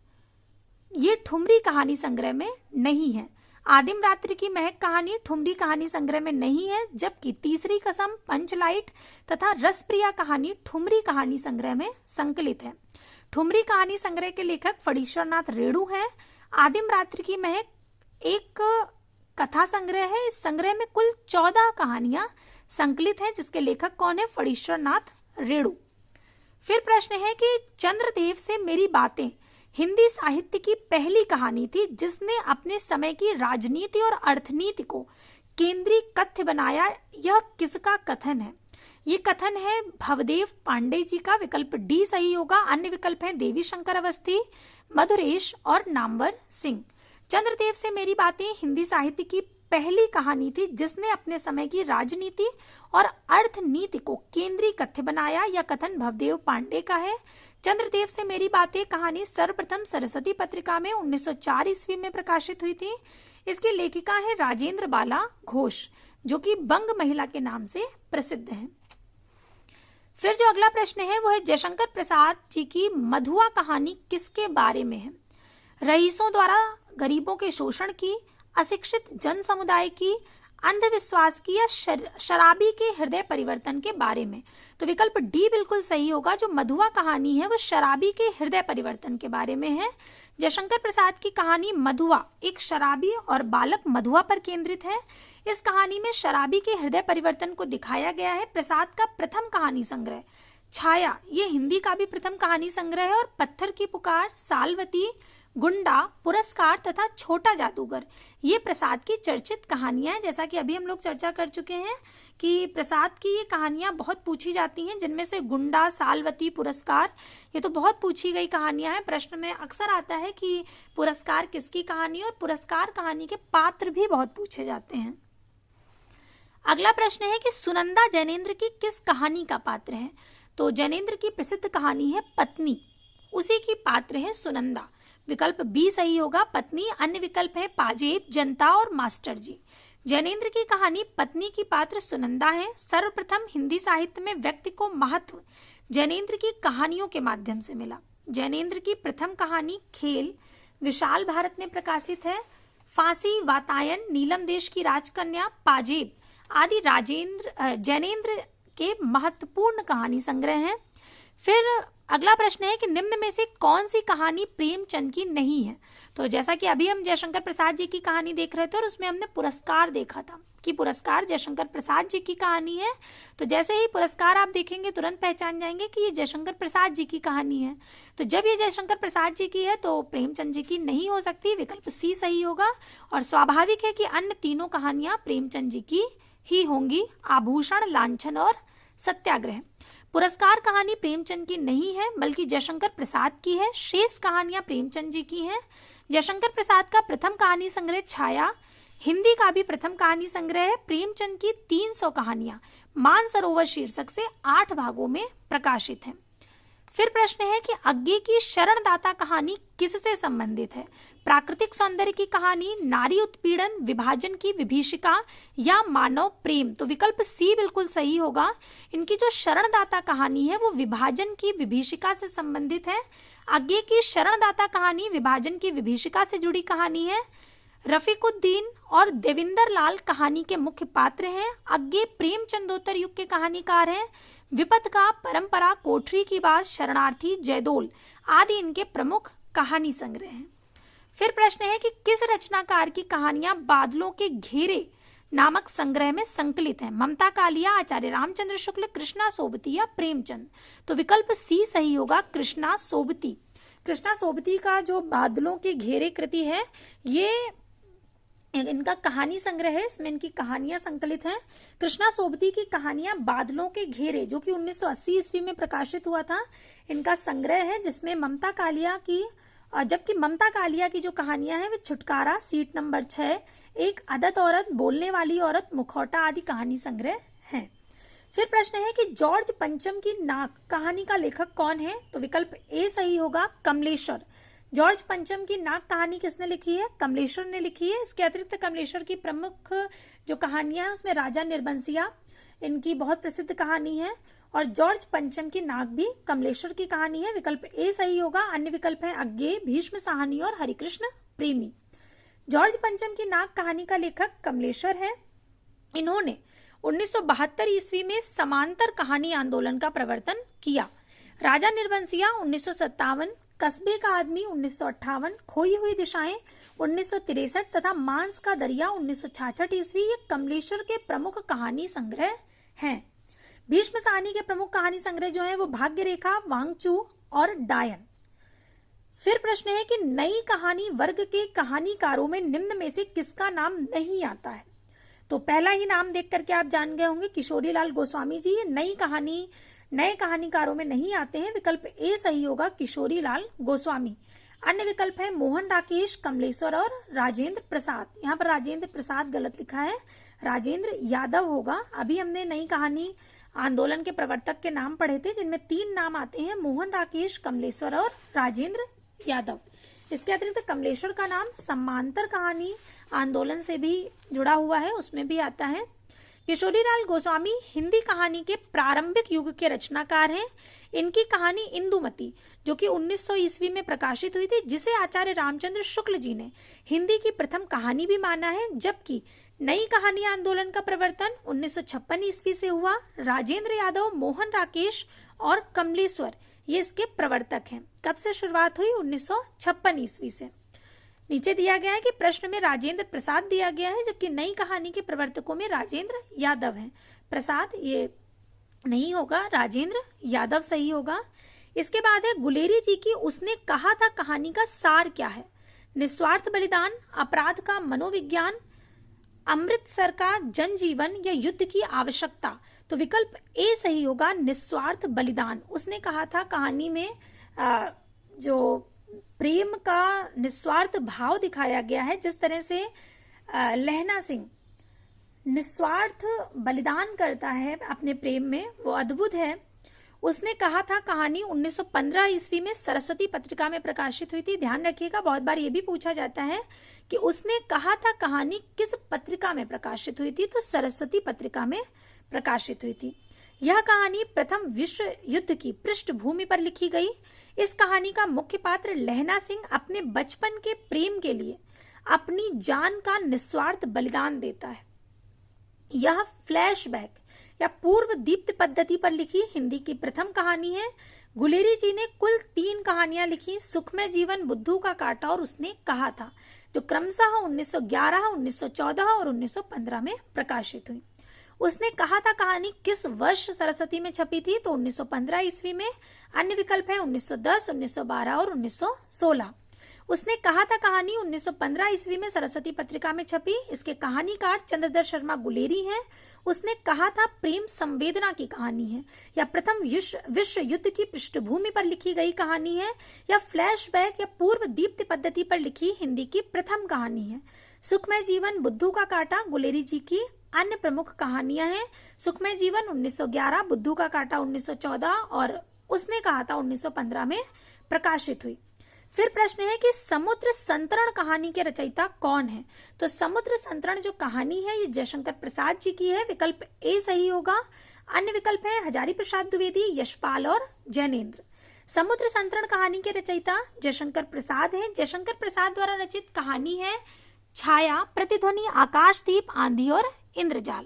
ये ठुमरी कहानी संग्रह में नहीं है। आदिम रात्रि की महक कहानी ठुमरी कहानी संग्रह में नहीं है, जबकि तीसरी कसम, पंचलाइट तथा रसप्रिया कहानी ठुमरी कहानी संग्रह में संकलित है। ठुमरी कहानी संग्रह के लेखक फणीश्वरनाथ रेणु हैं। आदिम रात्रि की महक एक कथा संग्रह है। इस संग्रह में कुल 14 कहानियां संकलित हैं, जिसके लेखक कौन है? फणीश्वरनाथ रेणु। फिर प्रश्न है कि चंद्रदेव से मेरी बातें हिंदी साहित्य की पहली कहानी थी जिसने अपने समय की राजनीति और अर्थनीति को केंद्रीय कथ्य बनाया। यह किसका कथन है? ये कथन है भवदेव पांडे जी का। विकल्प डी सही होगा। अन्य विकल्प हैं देवी शंकर अवस्थी, मधुरेश और नामवर सिंह। चंद्रदेव से मेरी बातें हिंदी साहित्य की पहली कहानी थी जिसने अपने समय की राजनीति और अर्थनीति को केंद्रीय कथ्य बनाया। यह कथन भवदेव पांडे का है। चंद्रदेव से मेरी बातें कहानी सर्वप्रथम सरस्वती पत्रिका में 1904 ईस्वी में प्रकाशित हुई थी। इसकी लेखिका है राजेंद्र बाला घोष, जो कि बंग महिला के नाम से प्रसिद्ध है। फिर जो अगला प्रश्न है वो है जयशंकर प्रसाद जी की मधुआ कहानी किसके बारे में है? रईसों द्वारा गरीबों के शोषण की, अशिक्षित जन समुदाय की, अंधविश्वास की या शराबी के हृदय परिवर्तन के बारे में? तो विकल्प डी बिल्कुल सही होगा। जो मधुआ कहानी है वो शराबी के हृदय परिवर्तन के बारे में है। जयशंकर प्रसाद की कहानी मधुआ एक शराबी और बालक मधुआ पर केंद्रित है। इस कहानी में शराबी के हृदय परिवर्तन को दिखाया गया है। प्रसाद का प्रथम कहानी संग्रह छाया, ये हिंदी का भी प्रथम कहानी संग्रह है। और पत्थर की पुकार, सालवती, गुंडा, पुरस्कार तथा छोटा जादूगर, ये प्रसाद की चर्चित कहानियां हैं। जैसा कि अभी हम लोग चर्चा कर चुके हैं कि प्रसाद की ये कहानियां बहुत पूछी जाती हैं, जिनमें से गुंडा, सालवती, पुरस्कार, ये तो बहुत पूछी गई कहानियां हैं। प्रश्न में अक्सर आता है कि पुरस्कार किसकी कहानी, और पुरस्कार कहानी के पात्र भी बहुत पूछे जाते हैं। अगला प्रश्न है कि सुनंदा जैनेन्द्र की किस कहानी का पात्र है? तो जैनेन्द्र की प्रसिद्ध कहानी है पत्नी, उसी की पात्र है सुनंदा। विकल्प बी सही होगा, पत्नी। अन्य विकल्प है पाजेब, जनता और मास्टर जी। जैनेन्द्र की कहानी पत्नी की पात्र सुनंदा है। सर्वप्रथम हिंदी साहित्य में व्यक्ति को महत्व जैनेन्द्र की कहानियों के माध्यम से मिला। जैनेन्द्र की प्रथम कहानी खेल विशाल भारत में प्रकाशित है। फांसी, वातायन, नीलम देश की राजकन्या, पाजेब आदि जैनेन्द्र के महत्वपूर्ण कहानी संग्रह हैं। फिर अगला प्रश्न है कि निम्न में से कौन सी कहानी प्रेमचंद की नहीं है? तो जैसा कि अभी हम जयशंकर प्रसाद जी की कहानी देख रहे थे और उसमें हमने पुरस्कार देखा था कि पुरस्कार जयशंकर प्रसाद जी की कहानी है। तो जैसे ही पुरस्कार आप देखेंगे तुरंत पहचान जाएंगे कि ये जयशंकर प्रसाद जी की कहानी है। तो जब ये जयशंकर प्रसाद जी की है तो प्रेमचंद जी की नहीं हो सकती। विकल्प सी सही होगा। और स्वाभाविक है कि अन्य तीनों कहानियां प्रेमचंद जी की ही होंगी, आभूषण, लांछन और सत्याग्रह। पुरस्कार कहानी प्रेमचंद की नहीं है बल्कि जयशंकर प्रसाद की है। शेष कहानियां प्रेमचंद जी की हैं। जयशंकर प्रसाद का प्रथम कहानी संग्रह छाया हिंदी का भी प्रथम कहानी संग्रह है। प्रेमचंद की 300 कहानियां मानसरोवर शीर्षक से 8 भागों में प्रकाशित हैं। फिर प्रश्न है कि अज्ञे की शरणदाता कहानी किससे संबंधित है? प्राकृतिक सौंदर्य की कहानी, नारी उत्पीड़न, विभाजन की विभीषिका या मानव प्रेम? तो विकल्प सी बिल्कुल सही होगा। इनकी जो शरणदाता कहानी है वो विभाजन की विभीषिका से संबंधित है। अज्ञे की शरणदाता कहानी विभाजन की विभीषिका से जुड़ी कहानी है। रफीकुद्दीन और देविंदर लाल कहानी के मुख्य पात्र हैं। अज्ञे प्रेमचंदोत्तर युग के कहानीकार हैं। विपद का, परंपरा, कोठरी की बात, शरणार्थी, जयदोल आदि इनके प्रमुख कहानी संग्रह हैं। फिर प्रश्न है कि किस रचनाकार की कहानियां बादलों के घेरे नामक संग्रह में संकलित हैं? ममता कालिया, आचार्य रामचंद्र शुक्ल, कृष्णा सोबती या प्रेमचंद? तो विकल्प सी सही होगा, कृष्णा सोबती। कृष्णा सोबती का जो बादलों के घेरे कृति है ये इनका कहानी संग्रह है, इसमें इनकी कहानियां संकलित हैं। कृष्णा सोबती की कहानियां बादलों के घेरे जो कि 1980 ईस्वी में प्रकाशित हुआ था, इनका संग्रह है, जिसमें ममता कालिया की, जबकि ममता कालिया की जो कहानियां हैं वे छुटकारा, सीट नंबर 6, एक अदत औरत, बोलने वाली औरत, मुखौटा आदि कहानी संग्रह हैं। फिर प्रश्न है कि जॉर्ज पंचम की नाक कहानी का लेखक कौन है? तो विकल्प ए सही होगा, कमलेश्वर। जॉर्ज पंचम की नाक कहानी किसने लिखी है? कमलेश्वर ने लिखी है। इसके अतिरिक्त कमलेश्वर की प्रमुख जो कहानियां हैं उसमें राजा निर्बंसिया इनकी बहुत प्रसिद्ध कहानी है, और जॉर्ज पंचम की नाक भी कमलेश्वर की कहानी है। विकल्प ए सही होगा। अन्य विकल्प है अज्ञे, भीष्म साहनी और हरिकृष्ण प्रेमी। जॉर्ज पंचम की नाक कहानी का लेखक कमलेश्वर है। इन्होंने 1972 ईस्वी में समांतर कहानी आंदोलन का प्रवर्तन किया। राजा निर्बंसिया 1957, कस्बे का आदमी 1958, खोई हुई दिशाएं 1963 तथा मांस का दरिया 1966 ईस्वी ये कमलेश्वर के प्रमुख कहानी संग्रह हैं। भीष्म साहनी के प्रमुख कहानी संग्रह जो है वो भाग्य रेखा, वांगचू और डायन। फिर प्रश्न है कि नई कहानी वर्ग के कहानीकारों में निम्न में से किसका नाम नहीं आता है? तो पहला ही नाम देख करके आप जान गए होंगे, किशोरी लाल गोस्वामी जी। ये नए कहानीकारों में नहीं आते हैं। विकल्प ए सही होगा, किशोरी लाल गोस्वामी। अन्य विकल्प है मोहन राकेश, कमलेश्वर और राजेंद्र प्रसाद। यहाँ पर राजेंद्र प्रसाद गलत लिखा है, राजेंद्र यादव होगा। अभी हमने नई कहानी आंदोलन के प्रवर्तक के नाम पढ़े थे, जिनमें 3 नाम आते हैं, मोहन राकेश, कमलेश्वर और राजेंद्र यादव। इसके अतिरिक्त कमलेश्वर का नाम समांतर कहानी आंदोलन से भी जुड़ा हुआ है, उसमें भी आता है। किशोरीलाल गोस्वामी हिंदी कहानी के प्रारंभिक युग के रचनाकार हैं। इनकी कहानी इंदुमती जो कि 1900 ईस्वी में प्रकाशित हुई थी, जिसे आचार्य रामचंद्र शुक्ल जी ने हिंदी की प्रथम कहानी भी माना है, जबकि नई कहानी आंदोलन का प्रवर्तन 1956 ईस्वी से हुआ। राजेंद्र यादव, मोहन राकेश और कमलेश्वर ये इसके प्रवर्तक हैं। कब से शुरुआत हुई? 1956 ईस्वी से। नीचे दिया गया है कि प्रश्न में राजेंद्र प्रसाद दिया गया है, जबकि नई कहानी के प्रवर्तकों में राजेंद्र यादव हैं। प्रसाद ये नहीं होगा, राजेंद्र यादव सही होगा। इसके बाद है गुलेरी जी की उसने कहा था कहानी का सार क्या है? निस्वार्थ बलिदान, अपराध का मनोविज्ञान, अमृतसर का जनजीवन या युद्ध की आवश्यकता? तो विकल्प ए सही होगा, निस्वार्थ बलिदान। उसने कहा था कहानी में जो प्रेम का निस्वार्थ भाव दिखाया गया है, जिस तरह से लहना सिंह निस्वार्थ बलिदान करता है अपने प्रेम में, वो अद्भुत है। उसने कहा था कहानी 1915 ईस्वी में सरस्वती पत्रिका में प्रकाशित हुई थी। ध्यान रखिएगा, बहुत बार ये भी पूछा जाता है कि उसने कहा था कहानी किस पत्रिका में प्रकाशित हुई थी? तो सरस्वती पत्रिका में प्रकाशित हुई थी। यह कहानी प्रथम विश्व युद्ध की पृष्ठभूमि पर लिखी गई। इस कहानी का मुख्य पात्र लहना सिंह अपने बचपन के प्रेम के लिए अपनी जान का निस्वार्थ बलिदान देता है। यह फ्लैशबैक या पूर्व दीप्त पद्धति पर लिखी हिंदी की प्रथम कहानी है। गुलेरी जी ने कुल 3 कहानियां लिखी, सुखमय जीवन, बुद्धू का कांटा और उसने कहा था, जो क्रमशः 1911, 1914 और 1915 में प्रकाशित हुई। उसने कहा था कहानी किस वर्ष सरस्वती में छपी थी? तो 1915 ईस्वी में। अन्य विकल्प है 1910, 1912 और 1916। उसने कहा था कहानी 1915 ईस्वी में सरस्वती पत्रिका में छपी। इसके कहानीकार चंद्रधर शर्मा गुलेरी हैं। उसने कहा था प्रेम संवेदना की कहानी है, या प्रथम विश्व युद्ध की पृष्ठभूमि पर लिखी गई कहानी है, या फ्लैशबैक या पूर्व दीप्त पद्धति पर लिखी हिंदी की प्रथम कहानी है। सुखमय जीवन, बुद्धू का कांटा गुलेरी जी की अन्य प्रमुख कहानियां हैं। सुखमय जीवन 1911, बुद्धू का कांटा 1914 और उसने कहा था 1915 में प्रकाशित हुई। फिर प्रश्न है कि समुद्र संतरण कहानी के रचयिता कौन है? तो समुद्र संतरण जो कहानी है ये जयशंकर प्रसाद जी की है, विकल्प ए सही होगा। अन्य विकल्प है हजारी प्रसाद द्विवेदी, यशपाल और जैनेन्द्र। समुद्र संतरण कहानी के रचयिता जयशंकर प्रसाद हैं। जयशंकर प्रसाद द्वारा रचित कहानी है छाया, प्रतिध्वनि, आकाशदीप, आंधी और इंद्रजाल।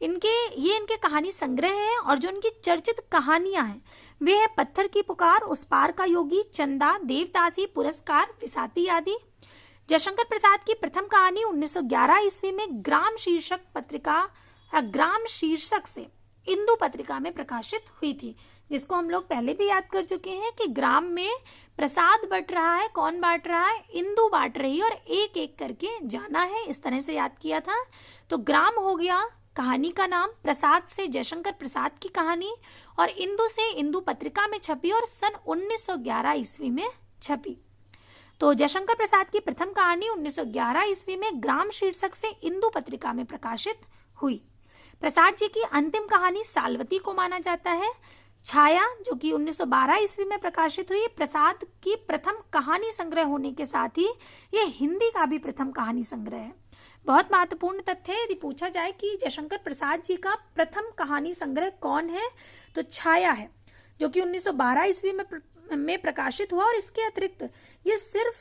इनके कहानी संग्रह है और जो इनकी चर्चित कहानियां हैं वे है पत्थर की पुकार, उस पार का योगी, चंदा, देवदासी, पुरस्कार, विसाती आदि। जयशंकर प्रसाद की प्रथम कहानी 1911 ईस्वी में ग्राम शीर्षक से इंदु पत्रिका में प्रकाशित हुई थी, जिसको हम लोग पहले भी याद कर चुके हैं कि ग्राम में प्रसाद बट रहा है, कौन बांट रहा है? इंदु बांट रही है और एक एक करके जाना है, इस तरह से याद किया था। तो ग्राम हो गया कहानी का नाम, प्रसाद से जयशंकर प्रसाद की कहानी, और इंदु से इंदु पत्रिका में छपी और सन 1911 ईस्वी में छपी। तो जयशंकर प्रसाद की प्रथम कहानी 1911 ईस्वी में ग्राम शीर्षक से इंदु पत्रिका में प्रकाशित हुई। प्रसाद जी की अंतिम कहानी सालवती को माना जाता है। छाया जो कि 1912 ईस्वी में प्रकाशित हुई, प्रसाद की प्रथम कहानी संग्रह होने के साथ ही ये हिंदी का भी प्रथम कहानी संग्रह है। बहुत महत्वपूर्ण तथ्य है, यदि पूछा जाए कि जयशंकर प्रसाद जी का प्रथम कहानी संग्रह कौन है तो छाया है, जो कि 1912 ईस्वी में प्रकाशित हुआ। और इसके अतिरिक्त ये सिर्फ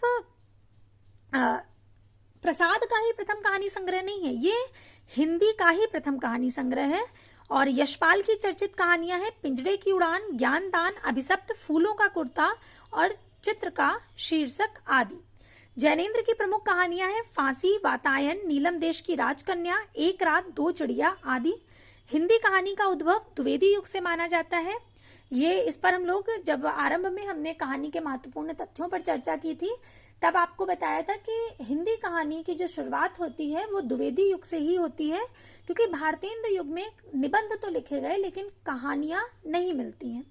प्रसाद का ही प्रथम कहानी संग्रह नहीं है, ये हिंदी का ही प्रथम कहानी संग्रह है। और यशपाल की चर्चित कहानियां हैं पिंजड़े की उड़ान, ज्ञानदान, अभिशप्त, फूलों का कुर्ता और चित्र का शीर्षक आदि। जैनेन्द्र की प्रमुख कहानियां हैं फांसी, वातायन, नीलम देश की राजकन्या, एक रात दो चिड़िया आदि। हिंदी कहानी का उद्भव द्विवेदी युग से माना जाता है। ये इस पर हम लोग जब आरंभ में हमने कहानी के महत्वपूर्ण तथ्यों पर चर्चा की थी तब आपको बताया था कि हिंदी कहानी की जो शुरुआत होती है वो द्विवेदी युग से ही होती है, क्योंकि भारतेंदु युग में निबंध तो लिखे गए लेकिन कहानियां नहीं मिलती हैं।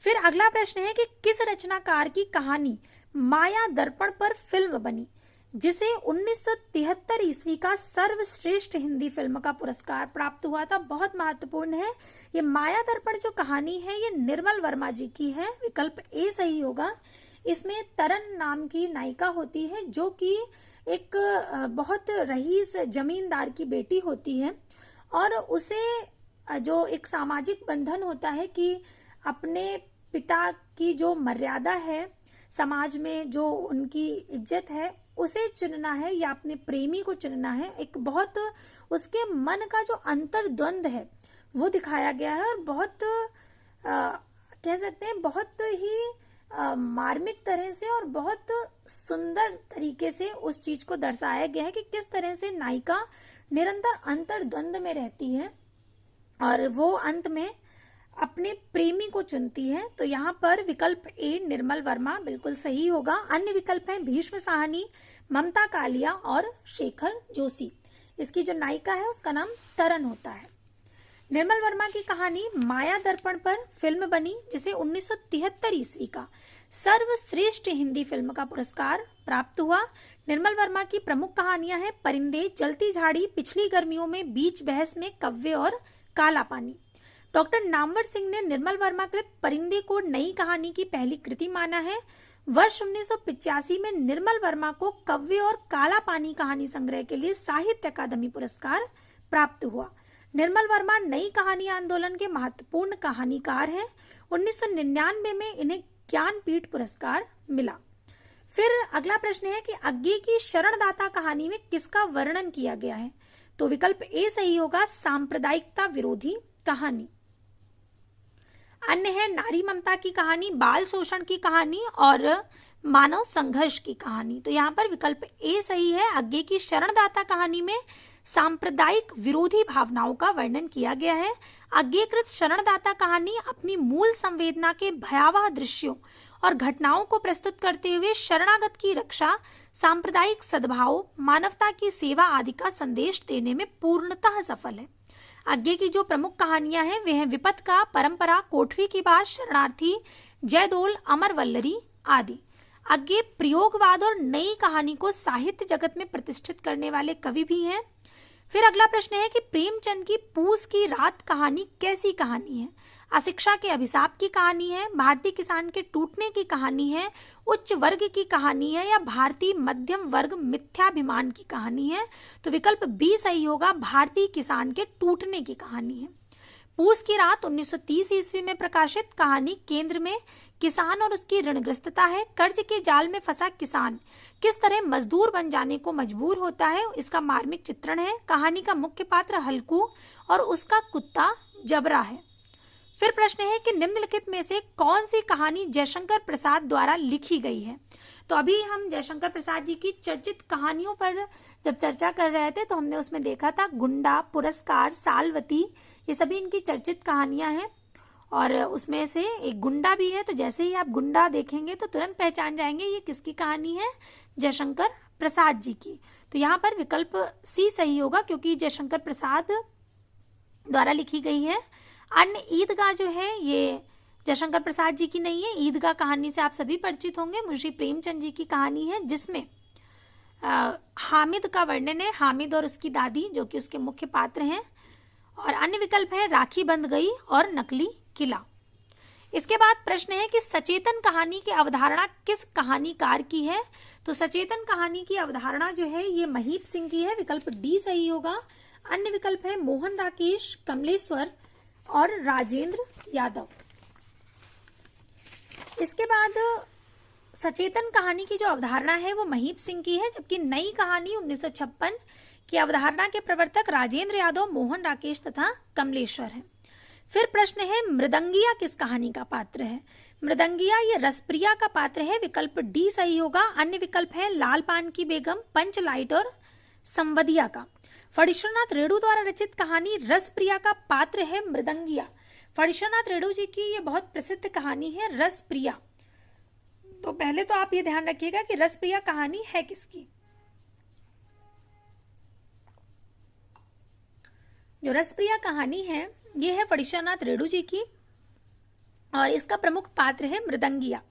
फिर अगला प्रश्न है कि किस रचनाकार की कहानी माया दर्पण पर फिल्म बनी, जिसे 1973 ईस्वी का सर्वश्रेष्ठ हिंदी फिल्म का पुरस्कार प्राप्त हुआ था? बहुत महत्वपूर्ण है। ये माया दर्पण जो कहानी है ये निर्मल वर्मा जी की है, विकल्प ए सही होगा। इसमें तरन नाम की नायिका होती है जो कि एक बहुत रईस जमींदार की बेटी होती है और उसे जो एक सामाजिक बंधन होता है कि अपने पिता की जो मर्यादा है समाज में, जो उनकी इज्जत है, उसे चुनना है या अपने प्रेमी को चुनना है। एक बहुत उसके मन का जो अंतर्द्वंद है वो दिखाया गया है और बहुत कह सकते हैं बहुत ही मार्मिक तरह से और बहुत सुंदर तरीके से उस चीज को दर्शाया गया है कि किस तरह से नायिका निरंतर अंतर्द्वंद में रहती है और वो अंत में अपने प्रेमी को चुनती है। तो यहाँ पर विकल्प ए निर्मल वर्मा बिल्कुल सही होगा। अन्य विकल्प हैं भीष्म साहनी, ममता कालिया और शेखर जोशी। इसकी जो नायिका है उसका नाम तरन होता है। निर्मल वर्मा की कहानी माया दर्पण पर फिल्म बनी, जिसे 1973 ईस्वी का सर्वश्रेष्ठ हिंदी फिल्म का पुरस्कार प्राप्त हुआ। निर्मल वर्मा की प्रमुख कहानियां हैं परिंदे, जलती झाड़ी, पिछली गर्मियों में, बीच बहस में, कव्वे और काला पानी। डॉक्टर नामवर सिंह ने निर्मल वर्मा कृत परिंदे को नई कहानी की पहली कृति माना है। वर्ष 1985 में निर्मल वर्मा को कव्वे और काला पानी कहानी संग्रह के लिए साहित्य अकादमी पुरस्कार प्राप्त हुआ। निर्मल वर्मा नई कहानी आंदोलन के महत्वपूर्ण कहानीकार हैं। 1999 में इन्हें ज्ञानपीठ पुरस्कार मिला। फिर अगला प्रश्न है कि अज्ञे की शरणदाता कहानी में किसका वर्णन किया गया है? तो विकल्प ए सही होगा, सांप्रदायिकता विरोधी कहानी। अन्य है नारी ममता की कहानी, बाल शोषण की कहानी और मानव संघर्ष की कहानी। तो यहाँ पर विकल्प ए सही है। अज्ञे की शरणदाता कहानी में सांप्रदायिक विरोधी भावनाओं का वर्णन किया गया है। अज्ञेकृत शरणदाता कहानी अपनी मूल संवेदना के भयावह दृश्यों और घटनाओं को प्रस्तुत करते हुए शरणागत की रक्षा, सांप्रदायिक सद्भाव, मानवता की सेवा आदि का संदेश देने में पूर्णतः सफल है। अज्ञे की जो प्रमुख कहानियां हैं वे हैं विपत का, परंपरा, कोठरी की बात, शरणार्थी, जयदोल, अमर वल्लरी आदि। अज्ञे प्रयोगवाद और नई कहानी को साहित्य जगत में प्रतिष्ठित करने वाले कवि भी हैं। फिर अगला प्रश्न है कि प्रेमचंद की पूस की रात कहानी कैसी कहानी है? अशिक्षा के अभिशाप की कहानी है, भारतीय किसान के टूटने की कहानी है, उच्च वर्ग की कहानी है, या भारतीय मध्यम वर्ग मिथ्याभिमान की कहानी है? तो विकल्प बी सही होगा, भारतीय किसान के टूटने की कहानी है। पूस की रात 1930 ईस्वी में प्रकाशित कहानी केंद्र में किसान और उसकी ऋणग्रस्तता है। कर्ज के जाल में फंसा किसान किस तरह मजदूर बन जाने को मजबूर होता है, इसका मार्मिक चित्रण है। कहानी का मुख्य पात्र हल्कू और उसका कुत्ता जबरा है। फिर प्रश्न है कि निम्नलिखित में से कौन सी कहानी जयशंकर प्रसाद द्वारा लिखी गई है? तो अभी हम जयशंकर प्रसाद जी की चर्चित कहानियों पर जब चर्चा कर रहे थे तो हमने उसमें देखा था गुंडा, पुरस्कार, सालवती, ये सभी इनकी चर्चित कहानियां हैं। और उसमें से एक गुंडा भी है, तो जैसे ही आप गुंडा देखेंगे तो तुरंत पहचान जाएंगे ये किसकी कहानी है, जयशंकर प्रसाद जी की। तो यहाँ पर विकल्प सी सही होगा क्योंकि जयशंकर प्रसाद द्वारा लिखी गई है। अन्य ईदगाह जो है ये जयशंकर प्रसाद जी की नहीं है। ईदगाह कहानी से आप सभी परिचित होंगे, मुंशी प्रेमचंद जी की कहानी है, जिसमें हामिद का वर्णन है, हामिद और उसकी दादी जो कि उसके मुख्य पात्र हैं। और अन्य विकल्प है राखी बंध गई और नकली किला। इसके बाद प्रश्न है कि सचेतन कहानी की अवधारणा किस कहानीकार की है? तो सचेतन कहानी की अवधारणा जो है ये महीप सिंह की है, विकल्प डी सही होगा। अन्य विकल्प है मोहन राकेश, कमलेश्वर और राजेंद्र यादव। इसके बाद सचेतन कहानी की जो अवधारणा है वो महीप सिंह की है, जबकि नई कहानी 1956 की अवधारणा के प्रवर्तक राजेंद्र यादव, मोहन राकेश तथा कमलेश्वर हैं। फिर प्रश्न है मृदंगिया किस कहानी का पात्र है? मृदंगिया ये रसप्रिया का पात्र है, विकल्प डी सही होगा। अन्य विकल्प है लाल पान की बेगम, पंचलाइट और संवदिया का। फणीश्वरनाथ रेणु द्वारा रचित कहानी रसप्रिया का पात्र है मृदंगिया। फणीश्वरनाथ रेणु जी की ये बहुत प्रसिद्ध कहानी है रसप्रिया। तो पहले तो आप ये ध्यान रखिएगा कि रसप्रिया कहानी है किसकी। जो रसप्रिया कहानी है ये है फणीश्वरनाथ रेणु जी की और इसका प्रमुख पात्र है मृदंगिया,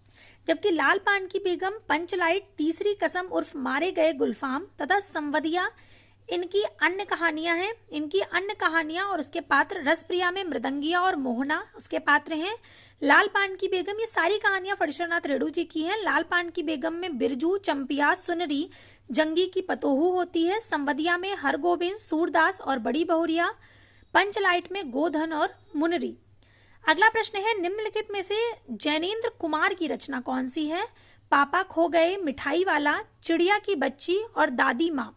जबकि लाल पान की बेगम, पंचलाइट, तीसरी कसम उर्फ मारे गए गुलफाम तथा संवदिया इनकी अन्य कहानियां हैं। इनकी अन्य कहानियां और उसके पात्र रसप्रिया में मृदंगिया और मोहना उसके पात्र हैं। लाल पान की बेगम ये सारी कहानियां फणीश्वरनाथ रेणु जी की हैं। लाल पान की बेगम में बिरजू, चंपिया, सुनरी जंगी की पतोहू होती है। संवदिया में हरगोबिंद, सूरदास और बड़ी बहुरिया। पंचलाइट में गोधन और मुनरी। अगला प्रश्न है निम्नलिखित में से जैनेन्द्र कुमार की रचना कौन सी है? पापा खो गए, मिठाई वाला, चिड़िया की बच्ची और दादी माँ।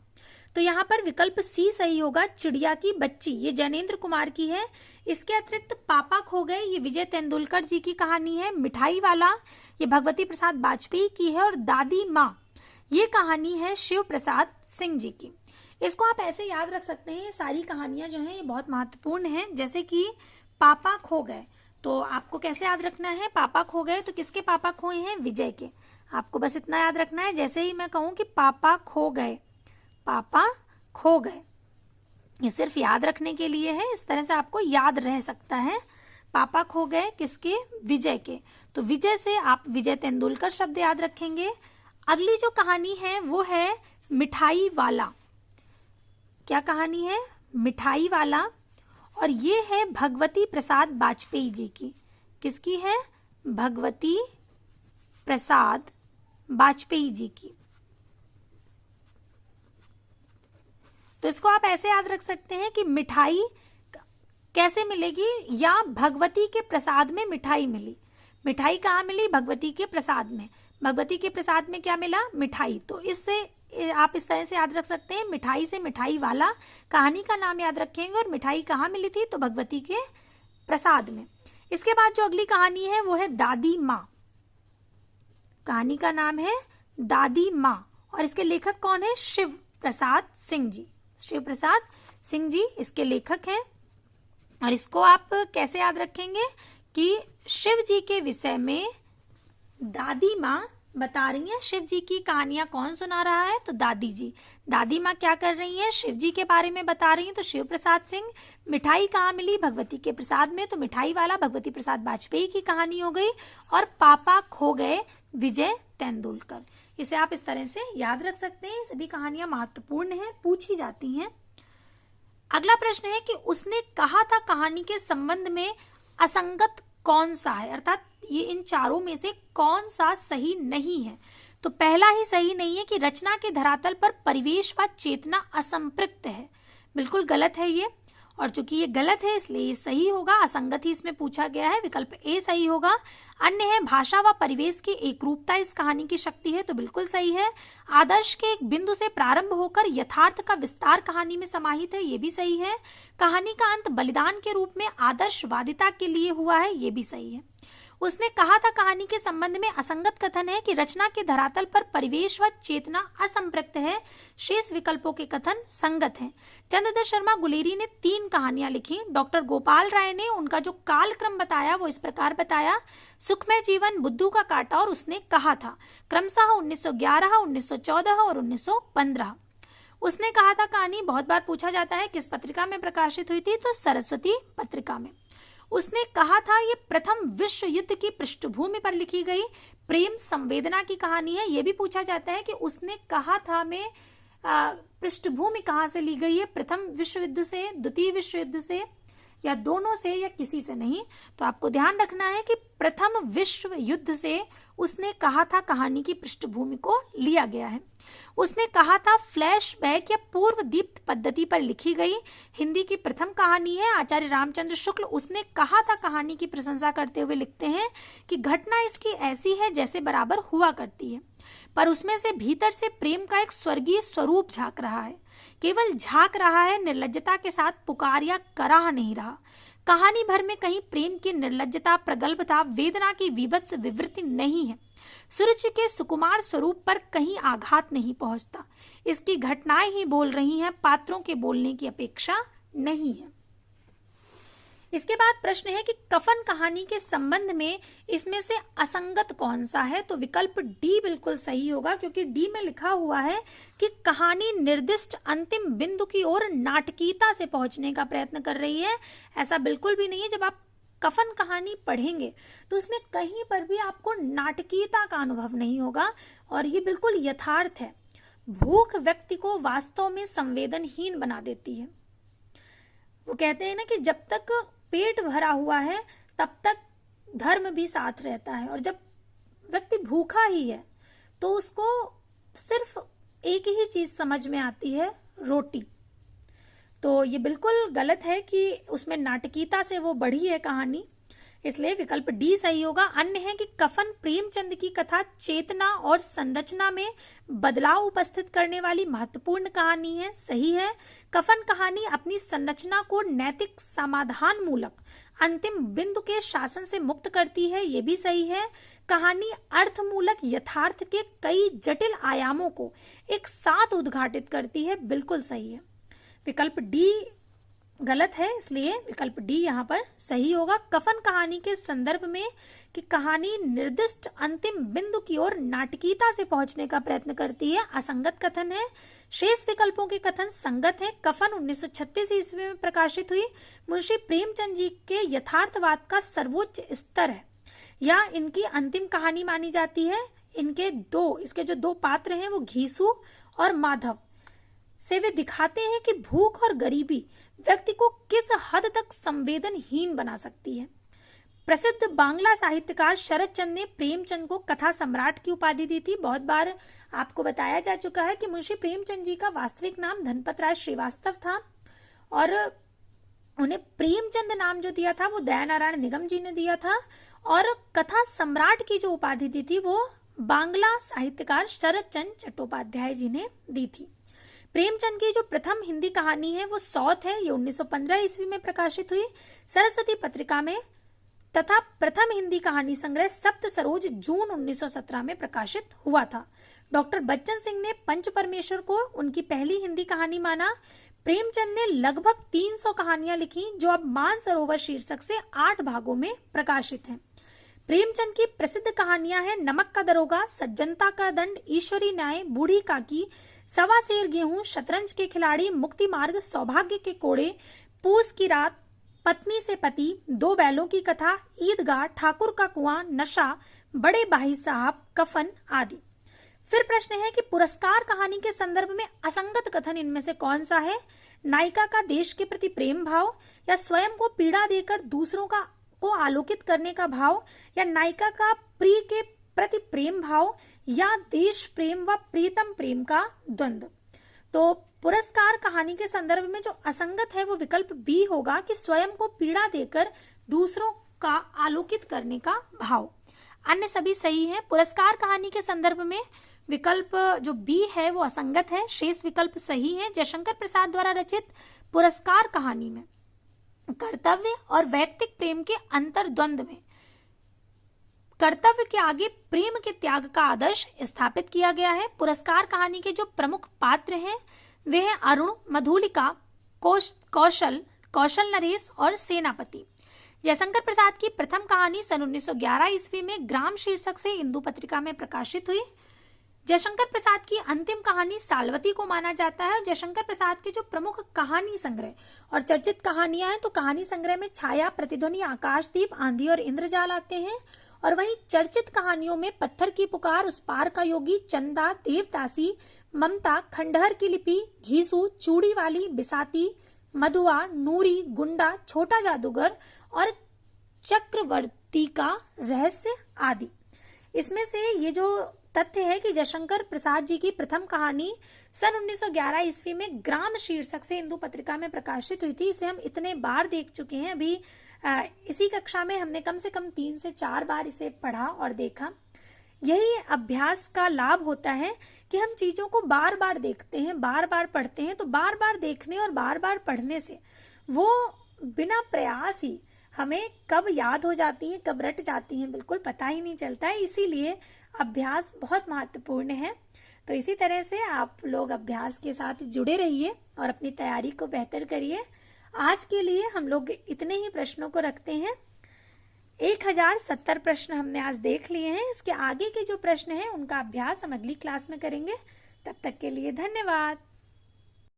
तो यहाँ पर विकल्प सी सही होगा, चिड़िया की बच्ची, ये जैनेन्द्र कुमार की है। इसके अतिरिक्त पापा खो गए ये विजय तेंदुलकर जी की कहानी है। मिठाई वाला ये भगवती प्रसाद वाजपेयी की है और दादी माँ ये कहानी है शिव प्रसाद सिंह जी की। इसको आप ऐसे याद रख सकते हैं, ये सारी कहानियां जो हैं ये बहुत महत्वपूर्ण हैं। जैसे कि पापा खो गए, तो आपको कैसे याद रखना है? पापा खो गए तो किसके पापा खोए हैं? विजय के। आपको बस इतना याद रखना है, जैसे ही मैं कहूं कि पापा खो गए, पापा खो गए, ये सिर्फ याद रखने के लिए है, इस तरह से आपको याद रह सकता है। पापा खो गए किसके? विजय के। तो विजय से आप विजय तेंदुलकर शब्द याद रखेंगे। अगली जो कहानी है वो है मिठाई वाला। क्या कहानी है? मिठाई वाला, और ये है भगवती प्रसाद वाजपेयी जी की। किसकी है? भगवती प्रसाद वाजपेयी जी की। तो इसको आप ऐसे याद रख सकते हैं कि मिठाई कैसे मिलेगी, या भगवती के प्रसाद में मिठाई मिली। मिठाई कहाँ मिली? भगवती के प्रसाद में। भगवती के प्रसाद में क्या मिला? मिठाई। तो इससे आप इस तरह से याद रख सकते हैं, मिठाई से मिठाई वाला, कहानी का नाम याद रखेंगे और मिठाई कहाँ मिली थी? तो भगवती के प्रसाद में। इसके बाद जो अगली कहानी है वो है दादी माँ। कहानी का नाम है दादी माँ और इसके लेखक कौन है? शिव प्रसाद सिंह जी। शिव प्रसाद सिंह जी इसके लेखक हैं। और इसको आप कैसे याद रखेंगे कि शिव जी के विषय में दादी माँ बता रही है। शिव जी की कहानियां कौन सुना रहा है? तो दादी जी। दादी माँ क्या कर रही है? शिव जी के बारे में बता रही है, तो शिव प्रसाद सिंह। मिठाई कहाँ मिली? भगवती के प्रसाद में, तो मिठाई वाला भगवती प्रसाद वाजपेयी की कहानी हो गई। और पापा खो गए विजय तेंदुलकर। इसे आप इस तरह से याद रख सकते हैं। सभी कहानियां महत्वपूर्ण हैं, पूछी जाती हैं। अगला प्रश्न है कि उसने कहा था कहानी के संबंध में असंगत कौन सा है, अर्थात ये इन चारों में से कौन सा सही नहीं है। तो पहला ही सही नहीं है कि रचना के धरातल पर परिवेश व चेतना असंपृक्त है, बिल्कुल गलत है ये, और चूंकि ये गलत है इसलिए ये सही होगा, असंगत ही इसमें पूछा गया है, विकल्प ए सही होगा। अन्य है भाषा व परिवेश की एकरूपता इस कहानी की शक्ति है, तो बिल्कुल सही है। आदर्श के एक बिंदु से प्रारंभ होकर यथार्थ का विस्तार कहानी में समाहित है, ये भी सही है। कहानी का अंत बलिदान के रूप में आदर्शवादिता के लिए हुआ है, ये भी सही है। उसने कहा था कहानी के संबंध में असंगत कथन है कि रचना के धरातल पर परिवेश व चेतना असंपृक्त है, शेष विकल्पों के कथन संगत हैं। चंद्रदत्त शर्मा गुलेरी ने 3 कहानियां लिखी। डॉक्टर गोपाल राय ने उनका जो कालक्रम बताया वो इस प्रकार बताया: सुखमय जीवन, बुद्धू का कांटा और उसने कहा था, क्रमशः 1911, 1914 और 1915। उसने कहा था कहानी बहुत बार पूछा जाता है किस पत्रिका में प्रकाशित हुई थी, तो सरस्वती पत्रिका में। उसने कहा था ये प्रथम विश्व युद्ध की पृष्ठभूमि पर लिखी गई प्रेम संवेदना की कहानी है। यह भी पूछा जाता है कि उसने कहा था में पृष्ठभूमि कहां से ली गई है, प्रथम विश्व युद्ध से, द्वितीय विश्व युद्ध से, या दोनों से, या किसी से नहीं। तो आपको ध्यान रखना है कि प्रथम विश्व युद्ध से उसने कहा था कहानी की पृष्ठभूमि को लिया गया है। उसने कहा था फ्लैशबैक या पूर्व दीप्त पद्धति पर लिखी गई हिंदी की प्रथम कहानी है। आचार्य रामचंद्र शुक्ल उसने कहा था कहानी की प्रशंसा करते हुए लिखते हैं कि घटना इसकी ऐसी है जैसे बराबर हुआ करती है, पर उसमें से भीतर से प्रेम का एक स्वर्गीय स्वरूप झांक रहा है। केवल झांक रहा है, निर्लज्जता के साथ पुकार या कराह नहीं रहा। कहानी भर में कहीं प्रेम की निर्लज्जता, प्रगल्भता, वेदना की विभत्स विवृत्ति नहीं है। सूर्य के सुकुमार स्वरूप पर कहीं आघात नहीं पहुंचता। इसकी घटनाएं ही बोल रही हैं, पात्रों के बोलने की अपेक्षा नहीं है। इसके बाद प्रश्न है कि कफन कहानी के संबंध में इसमें से असंगत कौन सा है, तो विकल्प डी बिल्कुल सही होगा, क्योंकि डी में लिखा हुआ है कि कहानी निर्दिष्ट अंतिम बिंदु की ओर नाटकीयता से पहुंचने का प्रयत्न कर रही है। ऐसा बिल्कुल भी नहीं है। जब आप कफन कहानी पढ़ेंगे तो उसमें कहीं पर भी आपको नाटकीयता का अनुभव नहीं होगा, और ये बिल्कुल यथार्थ है। भूख व्यक्ति को वास्तव में संवेदनहीन बना देती है। वो कहते हैं ना कि जब तक पेट भरा हुआ है तब तक धर्म भी साथ रहता है, और जब व्यक्ति भूखा ही है तो उसको सिर्फ एक ही चीज समझ में आती है, रोटी। तो ये बिल्कुल गलत है कि उसमें नाटकीयता से वो बढ़ी है कहानी, इसलिए विकल्प डी सही होगा। अन्य है कि कफन प्रेमचंद की कथा चेतना और संरचना में बदलाव उपस्थित करने वाली महत्वपूर्ण कहानी है, सही है। कफन कहानी अपनी संरचना को नैतिक समाधान मूलक अंतिम बिंदु के शासन से मुक्त करती है, ये भी सही है। कहानी अर्थमूलक यथार्थ के कई जटिल आयामों को एक साथ उद्घाटित करती है, बिल्कुल सही है। विकल्प डी गलत है, इसलिए विकल्प डी यहाँ पर सही होगा। कफन कहानी के संदर्भ में कि कहानी निर्दिष्ट अंतिम बिंदु की ओर नाटकीयता से पहुंचने का प्रयत्न करती है, असंगत कथन है। शेष विकल्पों के कथन संगत है। कफन 1936 ईस्वी में प्रकाशित हुई मुंशी प्रेमचंद जी के यथार्थवाद का सर्वोच्च स्तर है, या इनकी अंतिम कहानी मानी जाती है। इसके जो 2 पात्र हैं वो घीसू और माधव से वे दिखाते हैं कि भूख और गरीबी व्यक्ति को किस हद तक संवेदनहीन बना सकती है। प्रसिद्ध बांग्ला साहित्यकार शरद चंद्र ने प्रेमचंद को कथा सम्राट की उपाधि दी थी। बहुत बार आपको बताया जा चुका है कि मुंशी प्रेमचंद जी का वास्तविक नाम धनपत राय श्रीवास्तव था, और उन्हें प्रेमचंद नाम जो दिया था वो दयानारायण निगम जी ने दिया था, और कथा सम्राट की जो उपाधि दी थी वो बांग्ला साहित्यकार शरद चंद्र चट्टोपाध्याय जी ने दी थी। प्रेमचंद की जो प्रथम हिंदी कहानी है वो सौत है, ये 1915 ईस्वी में प्रकाशित हुई सरस्वती पत्रिका में, तथा प्रथम हिंदी कहानी संग्रह सप्त सरोज जून 1917 में प्रकाशित हुआ था। डॉक्टर बच्चन सिंह ने पंच परमेश्वर को उनकी पहली हिंदी कहानी माना। प्रेमचंद ने लगभग 300 कहानियां लिखी जो अब मानसरोवर शीर्षक से 8 भागों में प्रकाशित हैं। प्रेमचंद की प्रसिद्ध कहानियां हैं नमक का दरोगा, सज्जनता का दंड, ईश्वरी न्याय, बूढ़ी काकी, सवा सेर गेहूं, शतरंज के खिलाड़ी, मुक्ति मार्ग, सौभाग्य के कोड़े, पूस की रात, पत्नी से पति, 2 बैलों की कथा, ईदगाह, ठाकुर का कुआं, नशा, बड़े भाई साहब, कफन आदि। फिर प्रश्न है कि पुरस्कार कहानी के संदर्भ में असंगत कथन इनमें से कौन सा है। नायिका का देश के प्रति प्रेम भाव, या स्वयं को पीड़ा देकर दूसरों को आलोकित करने का भाव, या नायिका का प्रिय के प्रति प्रेम भाव, या देश प्रेम व प्रीतम प्रेम का द्वंद्व। तो पुरस्कार कहानी के संदर्भ में जो असंगत है वो विकल्प बी होगा कि स्वयं को पीड़ा देकर दूसरों का आलोकित करने का भाव। अन्य सभी सही है। पुरस्कार कहानी के संदर्भ में विकल्प जो बी है वो असंगत है, शेष विकल्प सही है। जयशंकर प्रसाद द्वारा रचित पुरस्कार कहानी में कर्तव्य और वैयक्तिक प्रेम के अंतर द्वंद्व में कर्तव्य के आगे प्रेम के त्याग का आदर्श स्थापित किया गया है। पुरस्कार कहानी के जो प्रमुख पात्र हैं वे हैं अरुण, मधुलिका, कौशल नरेश और सेनापति। जयशंकर प्रसाद की प्रथम कहानी सन 1911 ईस्वी में ग्राम शीर्षक से इंदु पत्रिका में प्रकाशित हुई। जयशंकर प्रसाद की अंतिम कहानी सालवती को माना जाता है। जयशंकर प्रसाद के जो प्रमुख कहानी संग्रह और चर्चित कहानियां हैं तो कहानी संग्रह में छाया, प्रतिध्वनि, आकाशदीप, आंधी और इंद्रजाल आते हैं। और वहीं चर्चित कहानियों में पत्थर की पुकार, उस पार का योगी, चंदा, देवदासी, ममता, खंडहर की लिपि, घीसू, चूड़ी वाली, बिसाती, मधुआ, नूरी, गुंडा, छोटा जादूगर और चक्रवर्ती का रहस्य आदि। इसमें से ये जो तथ्य है कि जयशंकर प्रसाद जी की प्रथम कहानी सन 1911 ईस्वी में ग्राम शीर्षक से इंदु पत्रिका में प्रकाशित हुई थी, इसे हम इतने बार देख चुके हैं। अभी इसी कक्षा में हमने कम से कम 3 से 4 बार इसे पढ़ा और देखा। यही अभ्यास का लाभ होता है कि हम चीजों को बार बार देखते हैं, बार बार पढ़ते हैं। तो बार बार देखने और बार बार पढ़ने से वो बिना प्रयास ही हमें कब याद हो जाती है, कब रट जाती है, बिल्कुल पता ही नहीं चलता है। इसीलिए अभ्यास बहुत महत्वपूर्ण है। तो इसी तरह से आप लोग अभ्यास के साथ जुड़े रहिए और अपनी तैयारी को बेहतर करिए। आज के लिए हम लोग इतने ही प्रश्नों को रखते हैं। 1070 प्रश्न हमने आज देख लिए हैं। इसके आगे के जो प्रश्न हैं उनका अभ्यास हम अगली क्लास में करेंगे। तब तक के लिए धन्यवाद।